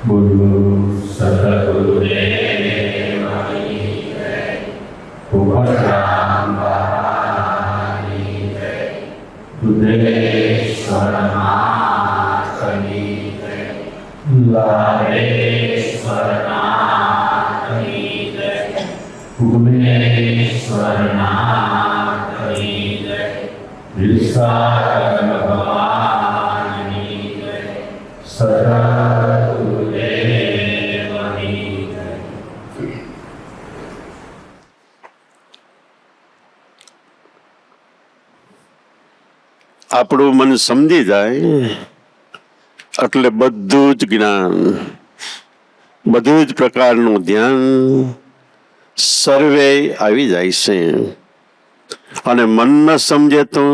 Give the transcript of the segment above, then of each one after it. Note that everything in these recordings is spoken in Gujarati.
બોલો સદગુરુદેવ ભગવાન બુદ્ધેશ્વર નાથની લાડેશ્વર નાથની ભુવનેશ્વર નાથની વિશાળ ભગવાનની સદગુરુદેવની આપણું મન સમજી જાય એટલે બધું જ જ્ઞાન, બધું જ પ્રકારનું ધ્યાન સર્વે આવી જાય છે. અને મન ન સમજે તો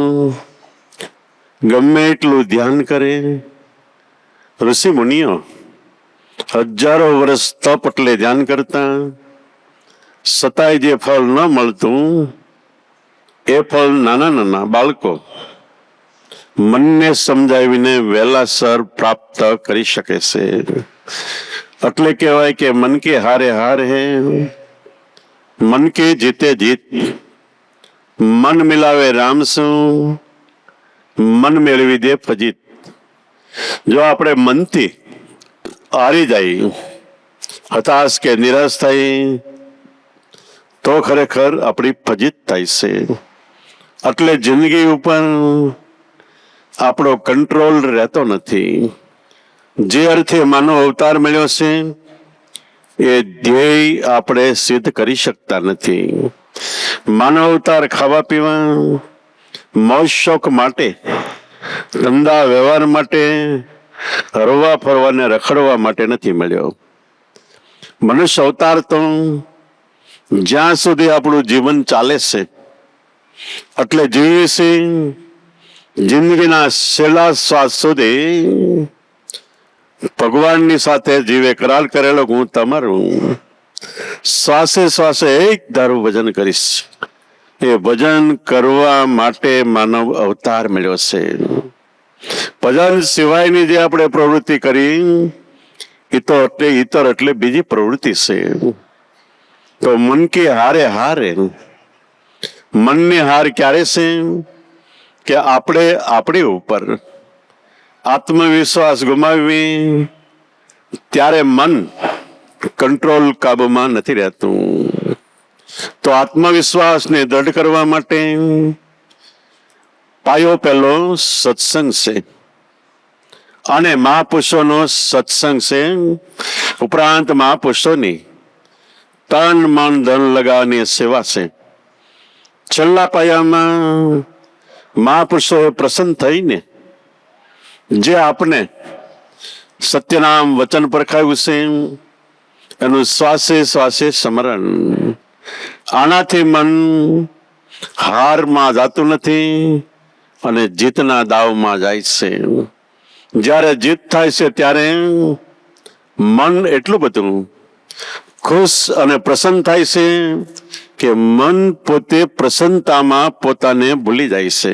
ગમે એટલું ધ્યાન કરે. ઋષિ મુનિઓ હજારો વર્ષ તપ એટલે ધ્યાન કરતા, છતાંય જે ફળ ન મળતું એ ફળ નાના નાના બાળકો મનને સમજાવીને વહેલાસર પ્રાપ્ત કરી શકે છે. એટલે કહેવાય કે મન કે હારે હાર હે, મન કે જીતે જીત. મન મિલાવે રામ શું, મન મેળવી દે ફજીત. જો આપણે મનથી હારી જાય, હતાશ કે નિરાશ થાય તો ખરેખર આપણી ફજીત થાય છે. એટલે જિંદગી ઉપર આપણો કંટ્રોલ રહેતો નથી. જે અર્થે માનવ અવતાર મળ્યો છે એ ધ્યેય આપણે સિદ્ધ કરી શકતા નથી. માનવ અવતાર ખાવા પીવા, મોજ શોખ માટે, ધંધા વ્યવહાર માટે, હરવા ફરવાને રખડવા માટે નથી મળ્યો. મનુષ્ય અવતાર તો જ્યાં સુધી આપણું જીવન ચાલે છે એટલે જીવીએ છીએ. જિંદગીના છેલ્લા શ્વાસ સુધી ભગવાનની સાથે જીવે કરાર કરેલો હું તમારું. શ્વાસે શ્વાસે એક ધારું ભજન કરીશ. એ ભજન કરવા માટે માનવ અવતાર મળ્યો છે. ભજન સિવાયની જે આપણે પ્રવૃત્તિ કરી ઇતર એટલે બીજી પ્રવૃત્તિ છે. તો મન કે હારે હારે. મનની હાર ક્યારે છે કે આપણે આપણી ઉપર આત્મવિશ્વાસ ગુમાવી ત્યારે મન કંટ્રોલ કાબુમાં નથી રહેતું. તો આત્મવિશ્વાસને દ્રઢ કરવા માટે પાયો પહેલો સત્સંગ છે અને મહાપુરુષોનો સત્સંગ છે. ઉપરાંત મહાપુરુષોની તન મન ધન લગાવવાની સેવા છે. છેલ્લા પાયામાં મહાપુરુષોએ પ્રસન્ન થઈને જે આપને સત્યનામ વચન પરખાવ્યું છે એનું શ્વાસે શ્વાસે સ્મરણ. આનાથી મન હારમાં જાતું નથી અને જીતના દાવમાં જાય છે. જ્યારે જીત થાય છે ત્યારે મન એટલું બધું ખુશ અને પ્રસન્ન થાય છે કે મન પોતે પ્રસન્નતામાં પોતાને ભૂલી જાય છે.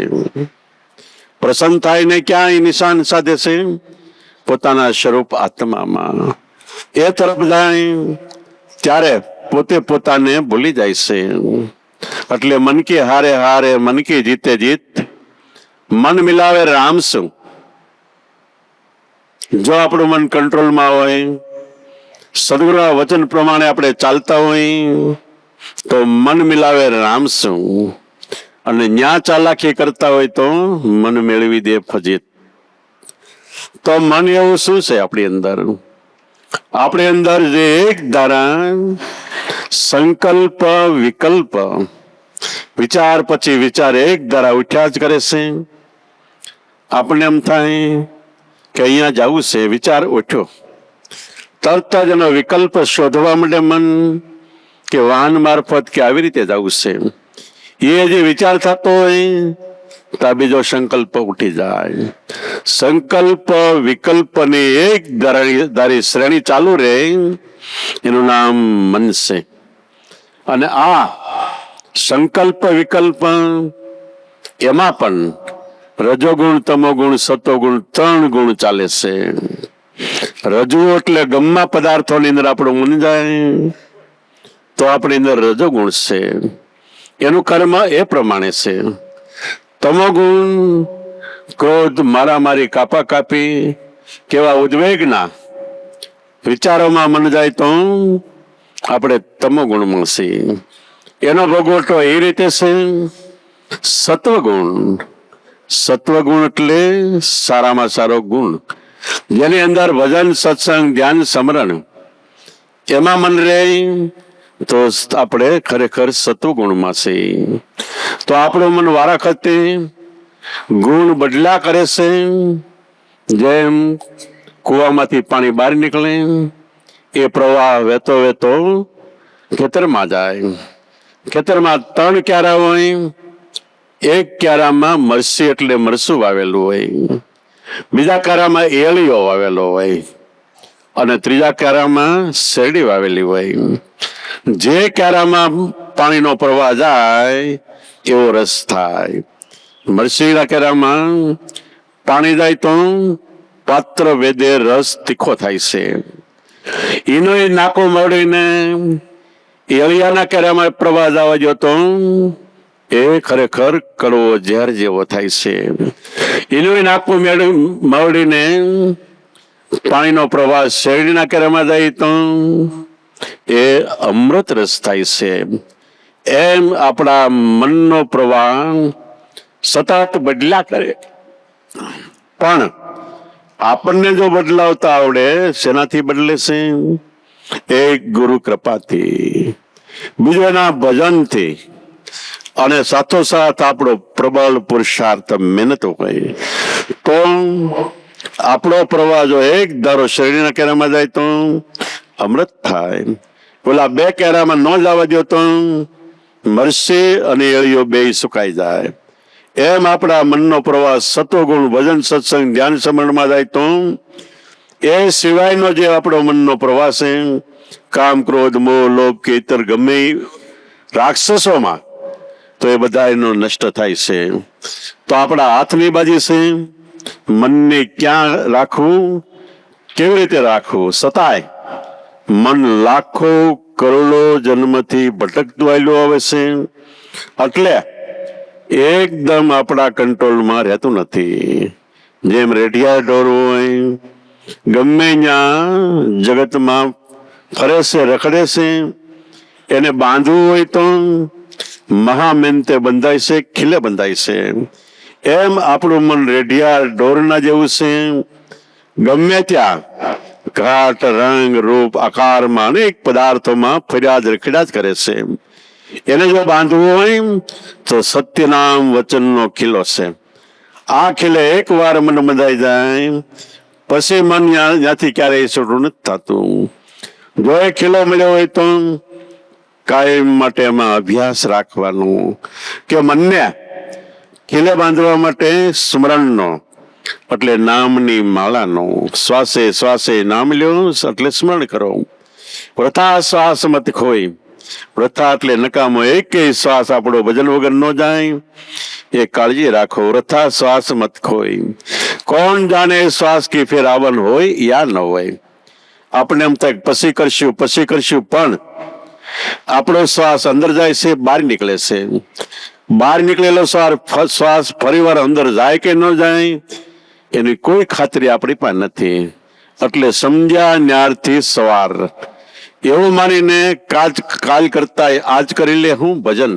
પ્રસન્ન થાય ને ક્યાંય નિશાન સાધે છે પોતાના સ્વરૂપ આત્મામાં. એ તરફ જાય ત્યારે પોતે પોતાને ભૂલી જાય છે. એટલે મન કે હારે હારે, મન કે જીતે જીત. મન મિલાવે રામ શું. જો આપણું મન કંટ્રોલમાં હોય, સદગુરુના વચન પ્રમાણે આપણે ચાલતા હોય તો મન મિલાવે રામ શું. અને ન્યા ચાલાકી કરતા હોય તો મન મેળવી દે ફજીત. તો મન એવું શું છે આપણી અંદર? આપણી અંદર જે એક ધારા સંકલ્પ વિકલ્પ, વિચાર પછી વિચાર એક ધારા ઉઠ્યા જ કરે છે. આપણને એમ થાય કે અહીંયા જવું છે, વિચાર ઉઠ્યો, તરત જ એનો વિકલ્પ શોધવા માટે મન કે વાહન મારફત કે આવી રીતે જવું છે. એ જે વિચાર થતો હોય તો બીજો સંકલ્પ ઉઠી જાય. સંકલ્પ વિકલ્પની એક ધારી શ્રેણી ચાલુ રહે એનું નામ મન છે. અને આ સંકલ્પ વિકલ્પ એમાં પણ રજોગુણ, તમોગુણ, સતોગુણ 3 ગુણ ચાલે છે. રજુ એટલે ગમમાં પદાર્થોની અંદર આપણું મન જાય તો આપણી અંદર રજોગુણ છે, એનું કર્મ એ પ્રમાણે છે. તમોગુણ ક્રોધ, મારામારી, કાપાકાપી કેવા ઉદ્વેગના વિચારોમાં મન જાય તો આપણે તમોગુણમાં છીએ. એનો ભોગવટો એ રીતે છે. સત્વગુણ, સત્વગુણ એટલે સારામાં સારો ગુણ, જેની અંદર ભજન, સત્સંગ, ધ્યાન, સ્મરણ એમાં મન રહે તો આપણે ખરેખર સત્વગુણમાં છીએ. તો આપણું મન વારાખતે ગુણ બદલા કરે છે. જેમ કુવામાંથી પાણી બહાર નીકળે એ પ્રવાહ વહેતો વહેતો ખેતરમાં જાય. ખેતરમાં 3 ક્યારા હોય, એક ક્યારામાં મરસી એટલે મરસું વાવેલું હોય, બીજા ક્યારામાં એળીઓ વાવેલો હોય અને ત્રીજા ક્યારામાં શેરડી વાવેલી હોય. જે ક્યારામાં પાણીનો પ્રવાહ જાય એવો રસ થાય. મરસીના ક્યારામાં પાણી જાય તો પાત્ર વેદે રસ તીખો થાય છે. એનો એ નાકો મળીને એળિયાના ક્યારામાં પ્રવાહ જવા જો તો એ ખરેખર કડવો ઝેર જેવો થાય છે. એનું નાકું મળીને પાણીનો પ્રવાહ શેરડીના ક્યારામાં જાય તો એ અમૃત રસ થાય છે. એમ આપણા મનનો પ્રવાહ સતત બદલા કરે. પણ આપણને જો બદલાવતા આવડે, શેનાથી બદલે છે? એક ગુરુ કૃપાથી, બીજું એના ભજનથી, અને સાથોસાથ આપણો પ્રબળ પુરુષાર્થ મહેનત હોય તો આપણો પ્રવાહ જો એક ધારો શેરડીના કેરામાં જાય તો અમૃત થાય. ઓલા 2 કેરામાં ન જવા દો તો મરસી અને એળીઓ 2 સુકાઈ જાય. એમ આપણા મનનો પ્રવાહ સત્વગુણ, ભજન, સત્સંગ, ધ્યાન, સ્મરણમાં જાય તો એ સિવાયનો જે આપણો મનનો પ્રવાહ છે, કામ, ક્રોધ, મોહ, લોભ કે ઇતર ગમે રાક્ષસોમાં, તો એ બધા એનો નષ્ટ થાય છે. તો આપણા હાથની બાજી છે મનને ક્યાં રાખવું, કેવી રીતે રાખવું. સતાય મન લાખો કરોડો જન્મથી ભટકતું આવેલું આવે છે, એટલે એકદમ આપણા કંટ્રોલમાં રહેતું નથી. જેમ રેઢિયા ઢોર હોય, ગમે ત્યાં જગતમાં ફરે છે, રખડે છે, એને બાંધવું હોય તો મહામેનતે બંધાય છે, ખીલે બંધાય છે. એમ આપણું મન રેઢિયા ઢોરના જેવું છે. ગમે ત્યાં ઘાટ, રંગ, રૂપ, આકારમાં અનેક પદાર્થોમાં ફરિયાદ રખડ્યા જ કરે છે. એને જો બાંધવું હોય તો સત્યનામ વચનનો ખીલો છે. આ ખીલે એક વાર મન બંધાઈ જાય પછી મન ત્યાંથી ક્યારેય છૂટું નથી થતું. જો એ ખીલો મળ્યો હોય તો કાયમ માટે એમાં અભ્યાસ રાખવાનો કે મનને ખીલે બાંધવા માટે સ્મરણનો, એટલે નામની માળાનો. શ્વાસે શ્વાસે નામ લ્યો એટલે સ્મરણ કરો. વૃથા શ્વાસ મત ખોઈ. વૃથા એટલે નકામો એક શ્વાસ આપણો ભજન વગર ન જાય એ કાળજી રાખો. વૃથા શ્વાસ મત ખોઈ. કોણ જાણે શ્વાસ કી ફેર આવન હોય યા ન હોય. આપણે એમ થાય પછી કરશું, પણ આપણો શ્વાસ અંદર જાય છે, બહાર નીકળે છે. બહાર નીકળેલો શ્વાસ ફરી વાર અંદર જાય કે ન જાય એની કોઈ ખાતરી આપણી પાસે નથી. એટલે સમજ્યા ન્યારથી સવાર એવું માનીને કાલ કરતા આજ કરી લે હું ભજન,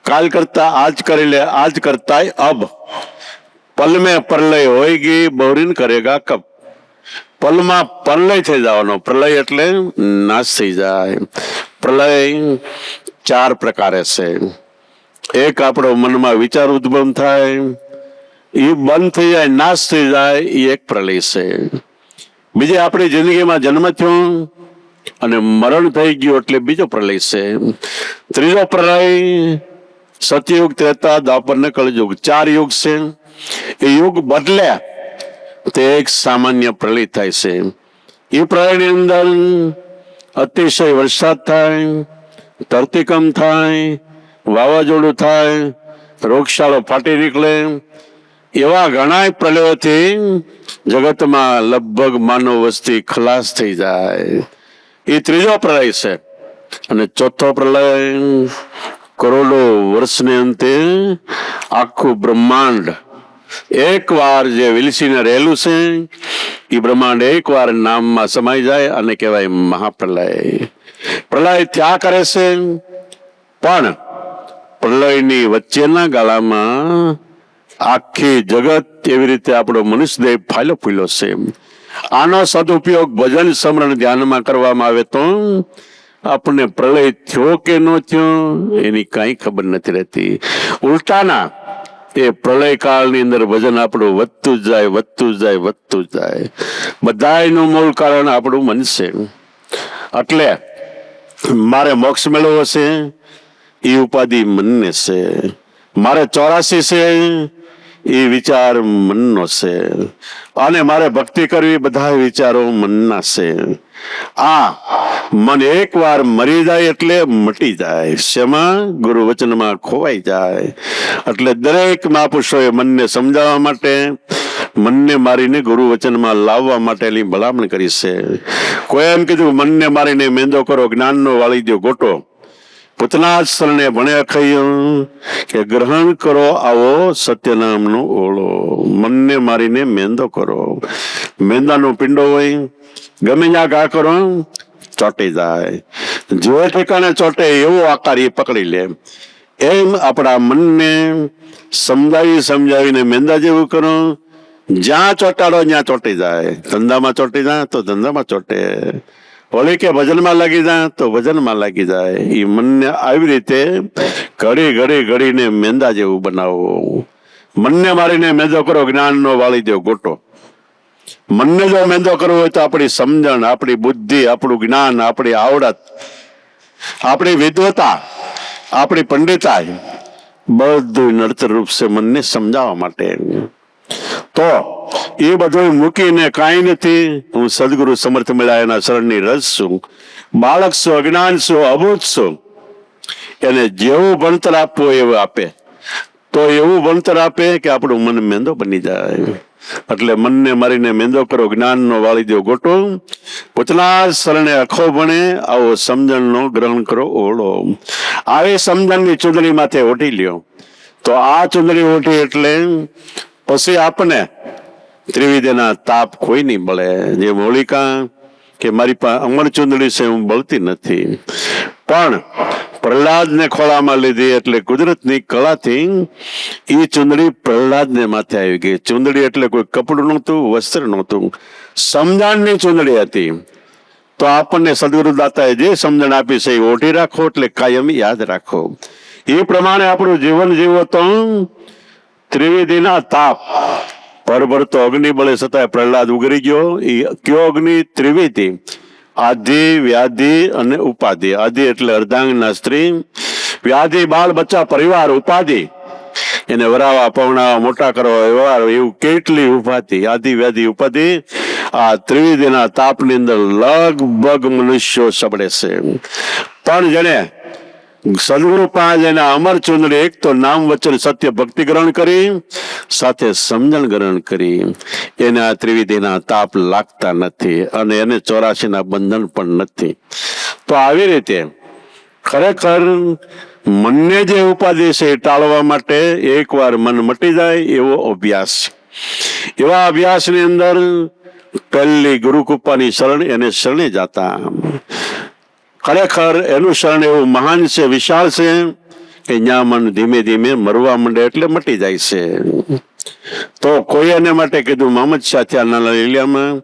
કાલ કરતા આજ કરી લે આજ કરતા અબ. પલ મેં પ્રલય હોયગી બહરીન કરેગા કબ. પલમાં પ્રલય થઈ જવાનો. પ્રલય એટલે નાશ થઈ જાય. પ્રલય 4 પ્રકારે છે. એક આપણો મનમાં વિચાર ઉદ્ભવ થાય, એ બંધ થઈ જાય, નાશ થઈ જાય, એ એક પ્રલય છે. બીજે આપણી જિંદગીમાં જન્મ થયો અને મરણ થઈ ગયું એટલે બીજો પ્રલય છે. ત્રીજો પ્રલય સતયુગ, ત્રેતા, દ્વાપર ને કળયુગ 4 યુગ છે. એ યુગ બદલે તે એક સામાન્ય પ્રલય થાય છે. એ પ્રલયની અંદર અતિશય વરસાદ થાય, ધરતીકંપ થાય, વાવાઝોડું થાય, રોગશાળો ફાટી નીકળે, એવા ઘણા પ્રલયોથી જગતમાં લગભગ માનવ વસ્તી ખલાસ થઈ જાય. એ ત્રીજો પ્રલય છે. અને ચોથો પ્રલય કરોડો વર્ષને અંતે આખું બ્રહ્માંડ એકવાર જે વિલસીને રહેલું છે એ બ્રહ્માંડ એકવાર નામમાં સમાઈ જાય અને કહેવાય મહાપ્રલય. પ્રલય ત્યાં કરે છે, પણ પ્રલયની વચ્ચેના ગાળામાં આખી જગત એવી રીતે આપણો મનુષ્ય દેહ ફાયલો ફૂલ્યો છે. આનો સદુપયોગ ભજન સ્મરણ ધ્યાનમાં કરવામાં આવે તો આપણને પ્રલય થયો કે ન થયો એની કાંઈ ખબર નથી રહેતી. ઉલટાના એ પ્રલય કાળની અંદર ભજન આપણું વધતું જ જાય, વધતું જ જાય, વધતું જ જાય. બધાયનું મૂળ કારણ આપણું મન છે. એટલે મારે મોક્ષ મેળવવો છે એ ઉપાધિ મનને છે. મારે 84 છે એ વિચાર મનનો છે. અને મારે ભક્તિ કરવી બધા વિચારો મનના છે. આ મન એકવાર મરી જાય એટલે મટી જાય. શેમાં? ગુરુ વચનમાં ખોવાઈ જાય. એટલે દરેક મહાપુરુષોએ મનને સમજાવવા માટે, મનને મારીને ગુરુ વચનમાં લાવવા માટેની ભલામણ કરી છે. કોઈ એમ કીધું મનને મારીને મેંદો કરો, જ્ઞાનનો વાળી દો ગોટો. પૂતના શરણે ભણે અખૈયું કે ગ્રહણ કરો આવો સત્યનામનો ઓળો. મનને મારીને મેંદો કરો. મેંદાનો પિંડો હોય, ગમે ત્યાં ઘા કરો ચોંટી જાય. જો ઠેકાણે ચોંટે એવો આકાર એ પકડી લે. એમ આપણા મનને સમજાવીને મેંદા જેવું કરો. જ્યાં ચોંટાડો ત્યાં ચોંટી જાય. ધંધામાં ચોંટી જાય તો ધંધામાં ચોંટે. ઓલી કે ભજનમાં લાગી જાય તો ભજનમાં લાગી જાય. એ મનને આવી રીતે ઘડીને મેંદા જેવું બનાવો. મનને મારીને મેંદો કરો, જ્ઞાનનો વાળી દો ગોટો. મનને જો મેંદો કરવો હોય તો આપણી સમજણ, આપણી બુદ્ધિ, આપણું જ્ઞાન, આપણી આવડત, આપણી વિદ્વતા, આપણી પંડિતાઈ બધું નડતર રૂપ છે મનને સમજાવવા માટે. તો એ બધું મૂકીને કાંઈ નથી, હું સદગુરુ સમર્થ મળ્યા એના શરણની રસ છું. બાળક છું, અજ્ઞાન છું, અબૂધ છું. એને જેવું ભણતર આપવું એવું આપે તો એવું ભણતર આપે કે આપણું મન મેંદો બની જાય. એટલે મનને મારીને મેંદો કરો, જ્ઞાનનો વાળી દો ગોટો. પૂતના શરણે અખો ભણે આવો સમજણનો ગ્રહણ કરો ઓળો. આવી સમજણની ચૂંદડી માથે ઓઢી લ્યો. તો આ ચૂંદડી ઓઢી એટલે પછી આપને ત્રિવિધના તાપ કોઈ નહીં બળે. જે હોલિકા કે મારી પાસે અમર ચૂંદડી છે, હું બળતી નથી. પણ પ્રહલાદને ખોળામાં લીધી એટલે કુદરતની કળાથી એ ચૂંદડી પ્રહલાદને માથે આવી ગઈ. ચૂંદડી એટલે કોઈ કપડું નહોતું, વસ્ત્ર નહોતું, સમજણની ચૂંદડી હતી. તો આપણને સદગુરુ દાતાએ જે સમજણ આપી છે એ ઓઢી રાખો એટલે કાયમ યાદ રાખો. એ પ્રમાણે આપણું જીવન જીવો તો ત્રિવિધિના તાપ પરભરતો અગ્નિ બળે છતાંય પ્રહલાદ ઉગરી ગયો. એ કયો અગ્નિ? ત્રિવિધિ, આધિ, વ્યાધિ અને ઉપાધિ. આધિ એટલે અર્ધાંગના સ્ત્રી, વ્યાધિ બાળ બચ્ચા પરિવાર, ઉપાધિ એને વરાવા પવણાવા મોટા કરવા વ્યવહાર, એવું કેટલી ઉપાધિ, આધિ વ્યાધિ ઉપાધિ. આ ત્રિવિધિના તાપની અંદર લગભગ મનુષ્યો સબડે છે. પણ જેને સદગુરુ પાસે એના અમર ચૂંદડી, એક તો નામ વચન સત્ય ભક્તિ ગ્રહણ કરી, સાથે સમજણ ગ્રહણ કરી, એને આ ત્રિવિધિના તાપ લાગતા નથી અને એને 84ના બંધન પણ નથી. તો આવી રીતે ખરેખર મનને જે ઉપાધિ છે એ ટાળવા માટે એકવાર મન મટી જાય એવો અભ્યાસ. એવા અભ્યાસની અંદર પહેલી ગુરુકૃપાની શરણ, એને શરણે જાતા. ખરેખર એનું શરણ એવું મહાન છે, વિશાળ છે કે જ્યાં મન ધીમે ધીમે મરવા માંડે એટલે મટી જાય છે. તો કોઈ એને માટે કીધું, મોહમ્મદ શાહ થયા નાના લીલિયામાં,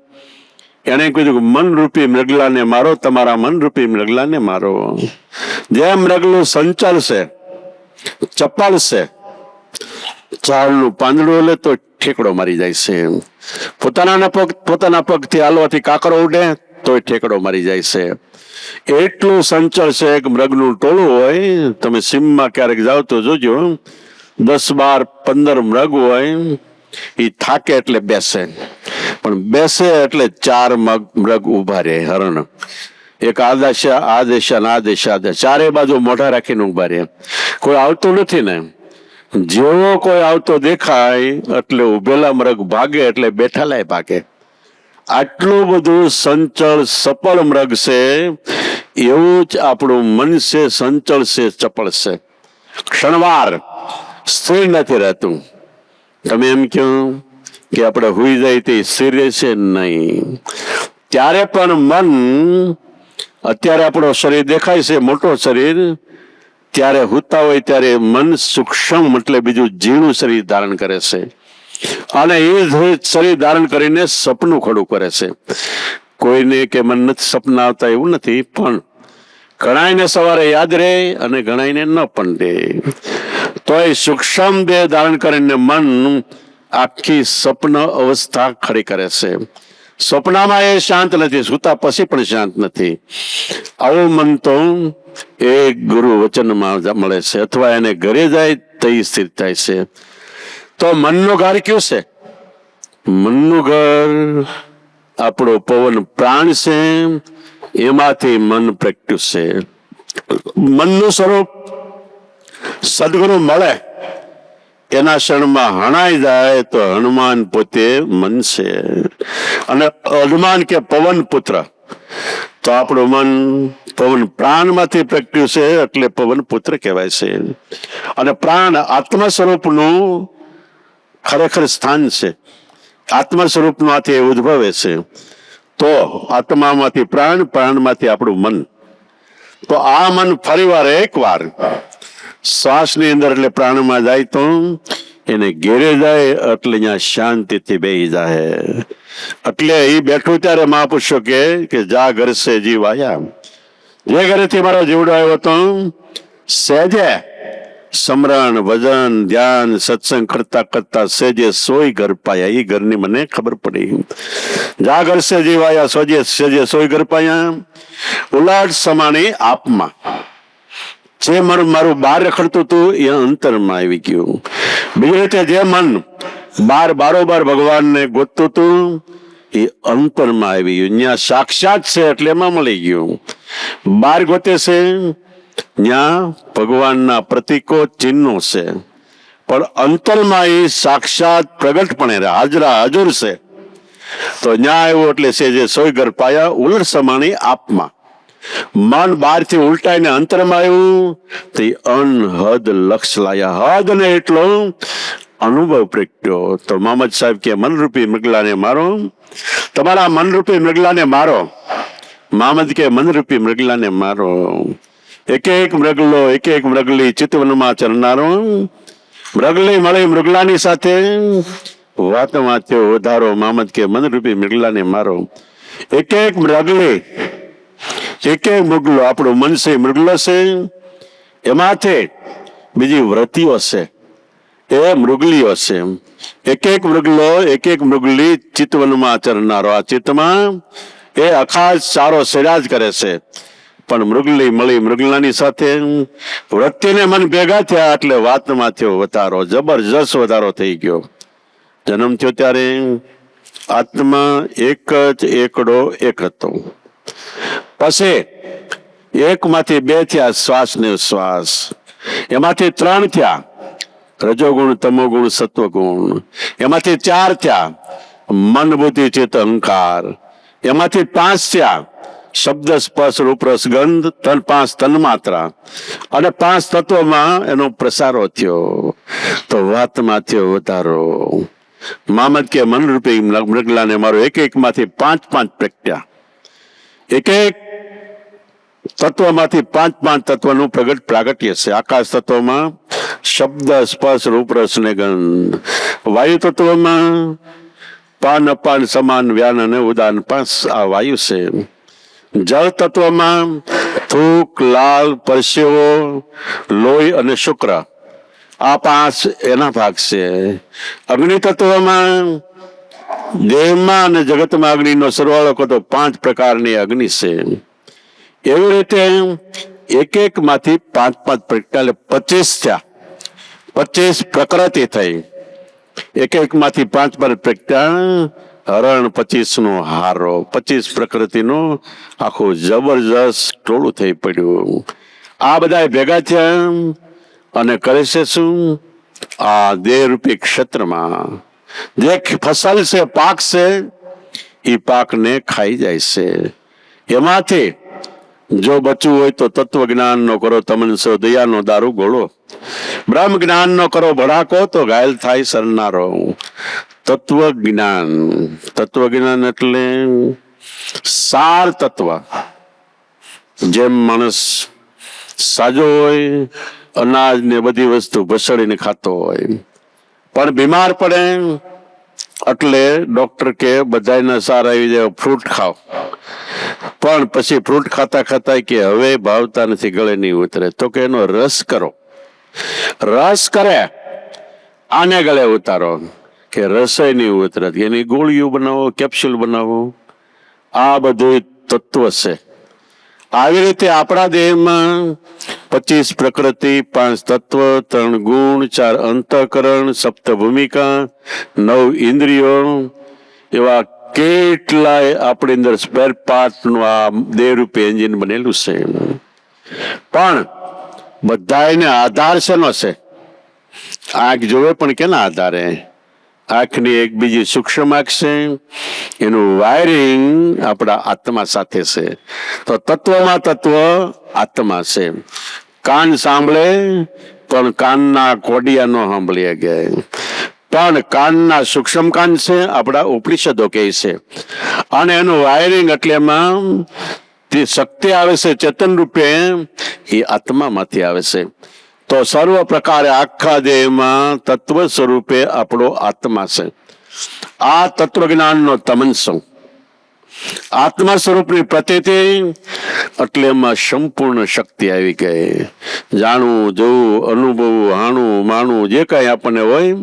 એને કીધું મન રૂપી મૃગલાને મારો, તમારા મન રૂપી મૃગલાને મારો. જેમ મૃગલું સંચલ છે, ચપળ છે, ઝાડનું પાંદડું લે તો ઠેકડો મારી જાય છે. પોતાના પગથી હાલવાથી કાકરો ઉડે તોય ઠેકડો મારી જાય છે. એટલું સંચળ છે કે મૃગનું ટોળું હોય. તમે સીમમાં ક્યારેક જાઓ તો જોજો, 10, 12, 15 મૃગ હોય. એ થાકે એટલે બેસે, પણ બેસે એટલે 4 મૃગ ઉભા રહે. હરણ એક આ દિશા, આ દિશા, આ દિશા, ચારે બાજુ મોઢા રાખીને ઉભા રહે. કોઈ આવતું નથી ને, જેવો કોઈ આવતો દેખાય એટલે ઉભેલા મૃગ ભાગે એટલે બેઠાલાય ભાગે. આટલું બધું સંચળ સફળ મૃગ છે, એવું જ આપણું મન છે, સંચળ છે, ચપળ છે, ક્ષણવાર સ્થિર નથી રહેતું. તમે એમ કહો કે આપણે હુઈ જાય તે સ્થિર રહેશે નહીં. ત્યારે પણ મન, અત્યારે આપણો શરીર દેખાય છે મોટો શરીર, ત્યારે હુતા હોય ત્યારે મન સૂક્ષ્મ એટલે બીજું ઝીણું શરીર ધારણ કરે છે, અને એ શરીર ધારણ કરીને સપનું ખડું કરે છે. કોઈને કે મન નથી સપના આવતા એવું નથી, પણ ઘણાઈને સવારે યાદ રહે અને ઘણાઈને ન પણ રહે. તો એ સૂક્ષ્મ દેહ ધારણ કરીને મન આખી સ્વપ્ન અવસ્થા ખડી કરે છે. સ્વપ્નમાં એ શાંત નથી, સૂતા પછી પણ શાંત નથી. આવું મન તો એક ગુરુ વચનમાં મળે છે, અથવા એને ઘરે જાય તો સ્થિર થાય છે. તો મનનું ઘર કયું છે? મનનું ઘર આપણો પવન પ્રાણ છે, એમાંથી મન પ્રગટ્યું છે. મનનું સ્વરૂપ સદગુરુ મળે એના ક્ષણમાં હણાઈ જાય તો હનુમાન પોતે મન છે. અને હનુમાન કે પવન પુત્ર, તો આપણું મન પવન પ્રાણમાંથી પ્રગટ્યું છે એટલે પવન પુત્ર કહેવાય છે. અને પ્રાણ આત્મ સ્વરૂપનું ખરેખર સ્થાન છે. આત્મ સ્વરૂપમાંથી ઉદ્ભવે છે. તો આત્મામાંથી પ્રાણ, પ્રાણમાંથી આપણું મન. તો આ મન ફરીવાર એકવાર શ્વાસની અંદર એટલે પ્રાણમાં જાય તો એને ઘેરે જાય એટલે અહીંયા શાંતિથી બેસી જાય. એટલે એ બેઠું ત્યારે મહાપુરુષો કે જા ઘર સે જીવ આયા, જે ઘરેથી મારો જીવડો આવ્યો તો સહેજે સમરણ, ભજન, ધ્યાન, સત્સંગ કરતા કરતા સહેજે સોય ઘર પાયા. એ ઘરની મને ખબર પડી. જા ઘર સે જીવ આયા, સોજે સહેજે સોય ઘર પાયા. ઉલાટ સમાણી આપમાં જે મારું બહાર રખડતું હતું એ અંતરમાં આવી ગયું. બીજી રીતે જે મન બારોબાર ભગવાનને ગોતતું હતું એ અંતરમાં આવી ગયું. ત્યાં સાક્ષાત છે એટલે એમાં મળી ગયું. બહાર ગોતે છે ત્યાં ભગવાનના પ્રતીકો, ચિહ્નો છે, પણ અંતરમાં એ સાક્ષાત પ્રગટપણે હાજર છે. તો ત્યાં આવ્યું એટલે છે જે સોય ઘર પાયા. ઉલટ સમાણી આપમાં મન બહારથી ઉલટાઈને અંતરમાં આવ્યું તો અનહદ લક્ષ લાયા. હદ ને એટલો અનુભવ પ્રગટ્યો. તો મોહમ્મદ સાહેબ કે મનરૂપી મૃગલાને મારો, તમારા મનરૂપી મૃગલાને મારો. મોહમ્મદ કે મનરૂપી મૃગલાને મારો. એક એક મૃગલો, એક એક મૃગલી ચિતવનમાં ચરનારો. મૃગલી મળી મૃગલાની સાથે વાતમાં થયો વધારો. મોહમ્મદ કે મનરૂપી મૃગલાને મારો. એક એક મૃગલી, એક એક મૃગલો, આપણું મન છે મૃગલો છે, એમાંથી બીજી વ્રતિઓ છે એ મૃગલીઓ છે. એક એક મૃગલો, એક એક મૃગલી ચિતવનમાં ચરનારો. આ ચિત્તમાં એ અખાજ સારો સિરાજ કરે છે, પણ મૃગલી મળી મૃગલાની સાથે વૃત્તિને મન ભેગા થયા એટલે વાતમાં થયો વધારો, જબરજસ્ત વધારો થઈ ગયો. જન્મ થયો ત્યારે આત્મા એક જ એકડો એક હતો. પછી એકમાંથી બે થયા શ્વાસ ને શ્વાસ, એમાંથી ત્રણ થયા રજોગુણ, તમોગુણ, સત્વગુણ. એમાંથી ચાર થયા મન, બુદ્ધિ, ચિત્ત, અહંકાર. એમાંથી પાંચ થયા શબ્દ, સ્પર્શ, રૂપ, રસ, ગંધ, પાંચ તન્માત્રા. અને પાંચ તત્વમાં એનો પ્રસારો થયો. તો વાતમાં થયો વધારો. મોહમ્મદ કે મનરૂપી મૃગલાને મારો. એક એક માંથી પાંચ પાંચ પ્રગટ્યા. એક એક તત્વમાંથી પાંચ પાંચ તત્વનું પ્રાગટ્ય છે. આકાશ તત્વમાં શબ્દ, સ્પર્શ, રૂપ, રસ ને ગંધ. વાયુ તત્વમાં પાન, અપાન, સમાન, વ્યાન અને ઉદાન પાંચ આ વાયુ છે. જળ તત્વમાં થૂક, લાલ, પરસેવો, લોહી અને શુક્ર આ પાંચ એના ભાગ છે. અગ્નિ તત્વમાં દેહમાં અને જગતમાં અગ્નિનો સરવાળો કરતો પાંચ પ્રકારની અગ્નિ છે. એવી રીતે એક એક માંથી પાંચ પાંચ પ્રગટ્યા, 25 થયા. 25 પ્રકૃતિ થઈ. એક એક માંથી પાંચ પાંચ પ્રગટ્યા. હરણ 25 નો હારો, 25 પ્રકૃતિનું આખું જબરજસ્ત ટોળું થઈ પડ્યું. આ બધા ભેગા થયા અને કરે છે શું? આ દેહ રૂપી ક્ષેત્રમાં જે ફસલ છે, પાક છે, એ પાકને ખાઈ જાય છે. એમાંથી જો બચવું હોય તો તત્વ જ્ઞાન નો કરો તમનસો, દયાનો દારૂ ગોળો. બ્રહ્મ જ્ઞાન નો કરો ભડાકો તો ઘાયલ થાય સરનારો. તત્વ જ્ઞાન એટલે સાર તત્વ. જેમ માણસ સાજો હોય, અનાજ ને બધી વસ્તુ ભસડીને ખાતો હોય, પણ બીમાર પડે એટલે ડોક્ટર કે બધાના સાર આવી જાય, ફ્રૂટ ખાઓ. પણ પછી ફ્રૂટ ખાતા ખાતા કે હવે ભાવતા નથી, ગળે નહીં ઉતરે, તો કે એનો રસ કરો. રસ કરે આને ગળે ઉતારો, કે રસોઈ નહીં ઉતરે, એની ગોળીઓ બનાવો, કેપ્સ્યુલ બનાવો. આ બધું તત્વ છે. આવી રીતે આપણા દેહમાં 25 પ્રકૃતિ, 5 તત્વ, 3 ગુણ, 4 અંતઃકરણ, 7 ભૂમિકા, 9 ઇન્દ્રિયો, એવા કેટલાય આપણી અંદર સ્પેર પાર્ટ નું આ દેહ રૂપે એન્જિન બનેલું છે. પણ બધાને આધાર શેનો છે? આંખ જોવે પણ કેના આધારે? આંખની એક બીજી સૂક્ષ્મ આંખ છે, એનું વાયરિંગ આપણા આત્મા સાથે છે. તો તત્વમાં તત્વ આત્મા છે. કાન સાંભળે પણ કાનના કોડિયા નો સાંભળી ગયા, પણ કાનના સૂક્ષ્મ કાન છે, આપણા ઉપનિષદો કહે છે. અને એનું વાયરિંગ એટલે એમાં જે શક્તિ આવે છે ચેતન રૂપે, એ આત્મામાંથી આવે છે. તો સર્વ પ્રકારે આખા દેહમાં તત્વ સ્વરૂપે આપણો આત્મા છે. આ તત્વ જ્ઞાનનો તમનસો, આત્મા સ્વરૂપની પ્રતીતિ, એટલે એમાં સંપૂર્ણ શક્તિ આવી ગઈ. જાણવું, જોવું, અનુભવવું, હાણું, માણવું, જે કઈ આપણને હોય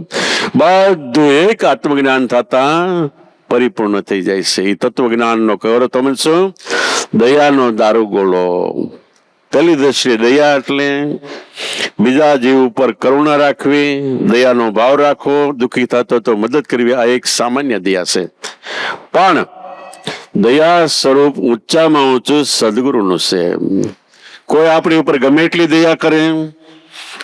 બધું એક આત્મજ્ઞાન થતા પરિપૂર્ણ થઈ જાય છે. એ તત્વજ્ઞાનનો કયો તમનસો? દયાનો દારૂ ગોળો. પહેલી દ્રષ્ટિએ દયા એટલે બીજા જીવ ઉપર કરુણા રાખવી, દયાનો ભાવ રાખવો, દુઃખી થતો તો મદદ કરવી. આ એક સામાન્ય દયા છે. પણ દયા સ્વરૂપ ઊંચામાં ઊંચું સદગુરુનું છે. કોઈ આપણી ઉપર ગમે એટલી દયા કરે,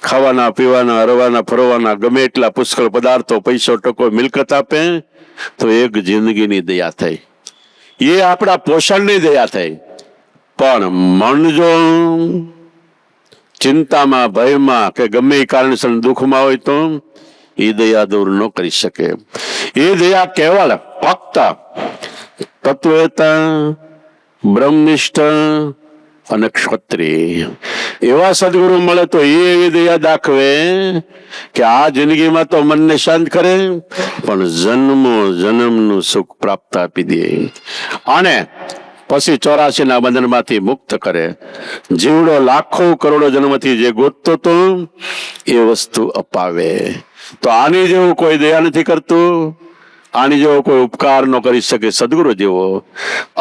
ખાવાના, પીવાના, હરવાના, ફરવાના ગમે એટલા પુષ્કળ પદાર્થો, પૈસો, ટકો, મિલકત આપે, તો એક જિંદગીની દયા થઈ. એ આપણા પોષણની દયા થઈ. પણ મન જો ચિંતામાં, ભયમાં કે ગમે એ કારણસર દુઃખમાં હોય તો એ દયા દૂર ન કરી શકે. એ દયા કેવળ ફક્ત તત્વતા, બ્રહ્મનિષ્ઠ અને ક્ષત્રિય એવા સદગુરુ મળે તો એ એવી દયા દાખવે કે આ જિંદગીમાં તો મનને શાંત કરે, પણ જન્મો જન્મનું સુખ પ્રાપ્ત આપી દે. અને પછી 84 ના બંધનમાંથી મુક્ત કરે. જીવડો લાખો કરોડો જન્મથી જે ગોતતો તો એ વસ્તુ અપાવે. તો આની જેવું કોઈ દયા નથી કરતું, આની જેવો કોઈ ઉપકાર ન કરી શકે સદગુરુ જેવો.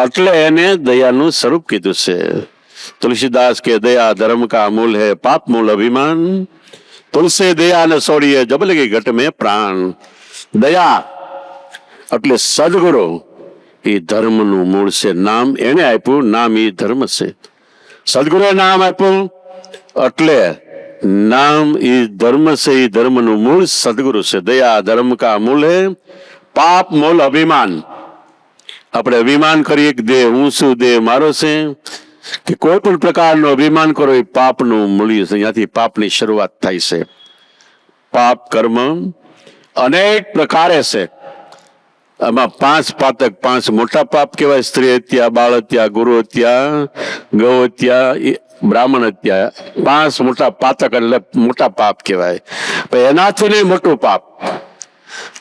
એટલે એને દયાનું સ્વરૂપ કીધું છે. તુલસીદાસ કે દયા ધર્મ કા મૂલ હૈ, પાપ મૂલ અભિમાન, તુલસી દયા ને છોડીએ જબ લગી ઘટ મેં પ્રાણ. દયા એટલે સદગુરુ એ ધર્મનું મૂળ છે. નામ એને આપ્યું, નામ એ ધર્મ છે. સદગુરુએ નામ આપ્યું એટલે નામ એ ધર્મ છે. એ ધર્મનું મૂળ સદગુરુ છે. દયા ધર્મ કા મૂળ હે, પાપ મૂળ અભિમાન. આપણે અભિમાન કરીએ કે દેહ હું છું, દેહ મારો છે, કે કોઈ પણ પ્રકારનો અભિમાન કરો એ પાપનું મૂળ્ય છે. અહીંયાથી પાપની શરૂઆત થાય છે. પાપ કર્મ અનેક પ્રકારે છે. આમાં 5 પાતક, 5 મોટા પાપ કહેવાય. સ્ત્રી હત્યા, બાળ હત્યા, ગુરુ હત્યા, ગૌ હત્યા, બ્રાહ્મણ હત્યા. 5 મોટા પાતક એટલે મોટા પાપ કહેવાય. એનાથી નહીં મોટું પાપ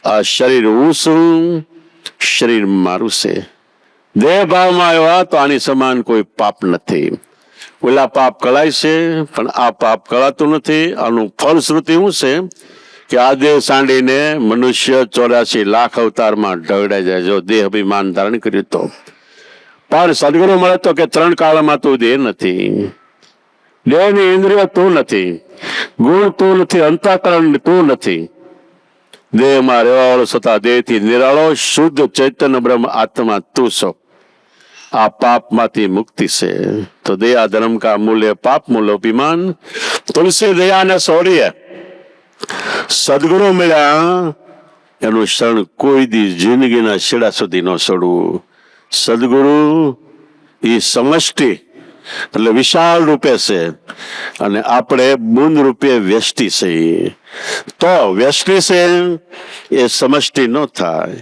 આ શરીર હું છું, શરીર મારું છે. દેહ ભાવમાં આવ્યા તો આની સમાન કોઈ પાપ નથી. ઓલા પાપ કળાય છે, પણ આ પાપ કળાતું નથી. આનું ફલશ્રુતિ શું છે કે આ દેહ સાંડીને મનુષ્ય 84 લાખ અવતારમાં ઢળાઈ જાય જો દેહ અભિમાન ધારણ કર્યું તો. પણ સદગુરુ મળે તો કે 3 કાળમાં તું દેહ નથી, દેહની ઇન્દ્રિય તું નથી, ગુણ તું નથી, અંતઃકરણ તું નથી. દેહમાં રહેવાવાળો છતાં દેહથી નિરાળો શુદ્ધ ચૈતન્ય બ્રહ્મ આત્મા તું છો. આ પાપમાંથી મુક્તિ છે. તો દયા ધર્મ કા મૂલ્ય, પાપ મૂલ અભિમાન, તુલસી દયા ને શૌર્ય. સદગુરુ મળ્યા એનું ક્ષણ કોઈ દી જિંદગીના છેડા સુધી ન છોડવું. સદગુરુ એ સમષ્ટિ એટલે વિશાળ રૂપે છે અને આપણે બુંદ રૂપે વ્યષ્ટિ છે. તો વ્યષ્ટિ છે એ સમષ્ટિ ન થાય,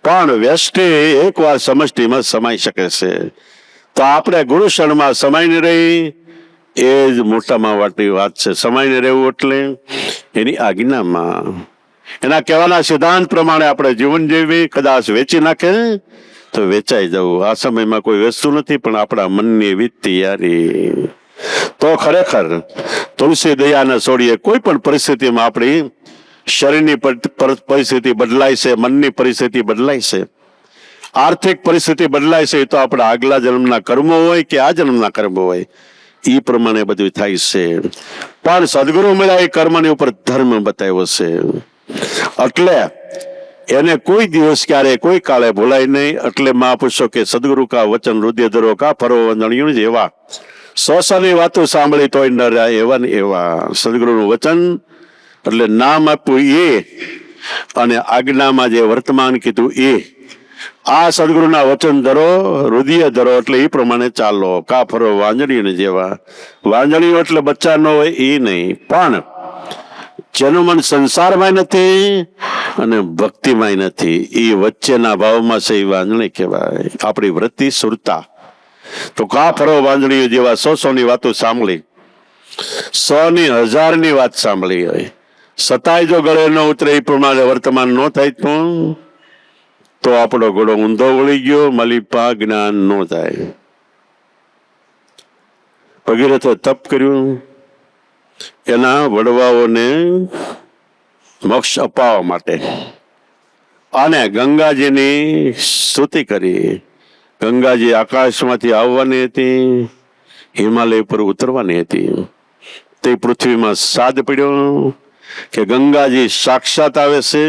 પણ વ્યષ્ટિ એકવાર સમષ્ટિમાં સમાઈ શકે છે. તો આપણે ગુરુ શરણમાં સમાઈને રહી એ જ મોટામાં મોટી વાત છે. સમાઈને રહેવું એટલે એની આજ્ઞામાં, એના કહેવાના સિદ્ધાંત પ્રમાણે આપણે જીવન જીવી. કદાચ વેચી નાખે તો વેચાઈ જવું. આ સમયમાં કોઈ વસ્તુ નથી, પણ આપણા મનની એવી તૈયારી. તો ખરેખર તુલસી દયાને છોડીએ કોઈ પણ પરિસ્થિતિમાં આપણી શરીરની પરિસ્થિતિ બદલાય છે, મનની પરિસ્થિતિ બદલાય છે, આર્થિક પરિસ્થિતિ બદલાય છે. તો આપણા આગલા જન્મના કર્મો હોય કે આ જન્મના કર્મો હોય એ પ્રમાણે બધું થાય છે. પણ સદગુરુ મળ્યા એ કર્મની ઉપર ધર્મ બતાવ્યો છે, એટલે એને કોઈ દિવસ ક્યારે કોઈ કાળે ભૂલાય નહીં. એટલે માં પૂછો કે સદગુરુ કા વચન હૃદય ધરો કા ફરો વંદણ્યું જ એવા. 100 વાતો સાંભળી તોય ન રહ્યા એવા ને એવા. સદગુરુનું વચન એટલે નામ આપ્યું એ, અને આજ્ઞામાં જે વર્તમાન કીધું એ. આ સદગુરુના વચન ધરો, હૃદય ધરો એટલે એ પ્રમાણે ચાલો. કા ફરો વાંજણીને જેવા. વાંજણીઓ એટલે બચ્ચા ન હોય એ નહીં, પણ જેનું મન સંસારમાં નથી અને ભક્તિમાં નથી, એ વચ્ચેના ભાવમાં છે, એ વાંજણી કહેવાય. આપણી વૃત્તિ સુરતા. તો કા ફરો વાંજણીઓ જેવા 100 વાતો સાંભળી, 100 1000 વાત સાંભળી હોય, છતાંય જો ગળે ન ઉતરે એ પ્રમાણે વર્તમાન ન થાય તો આપણો ઘોડો ઊંધો વળી ગયો, મલિપા જ્ઞાન ન થાય. ભગીરથે તપ કર્યું એના વડવાઓને મોક્ષ અપાવવા માટે, અને ગંગાજીની સ્તુતિ કરી. ગંગાજી આકાશમાંથી આવવાની હતી, હિમાલય પર ઉતરવાની હતી. તે પૃથ્વીમાં સાદ પડ્યો કે ગંગાજી સાક્ષાત આવે છે.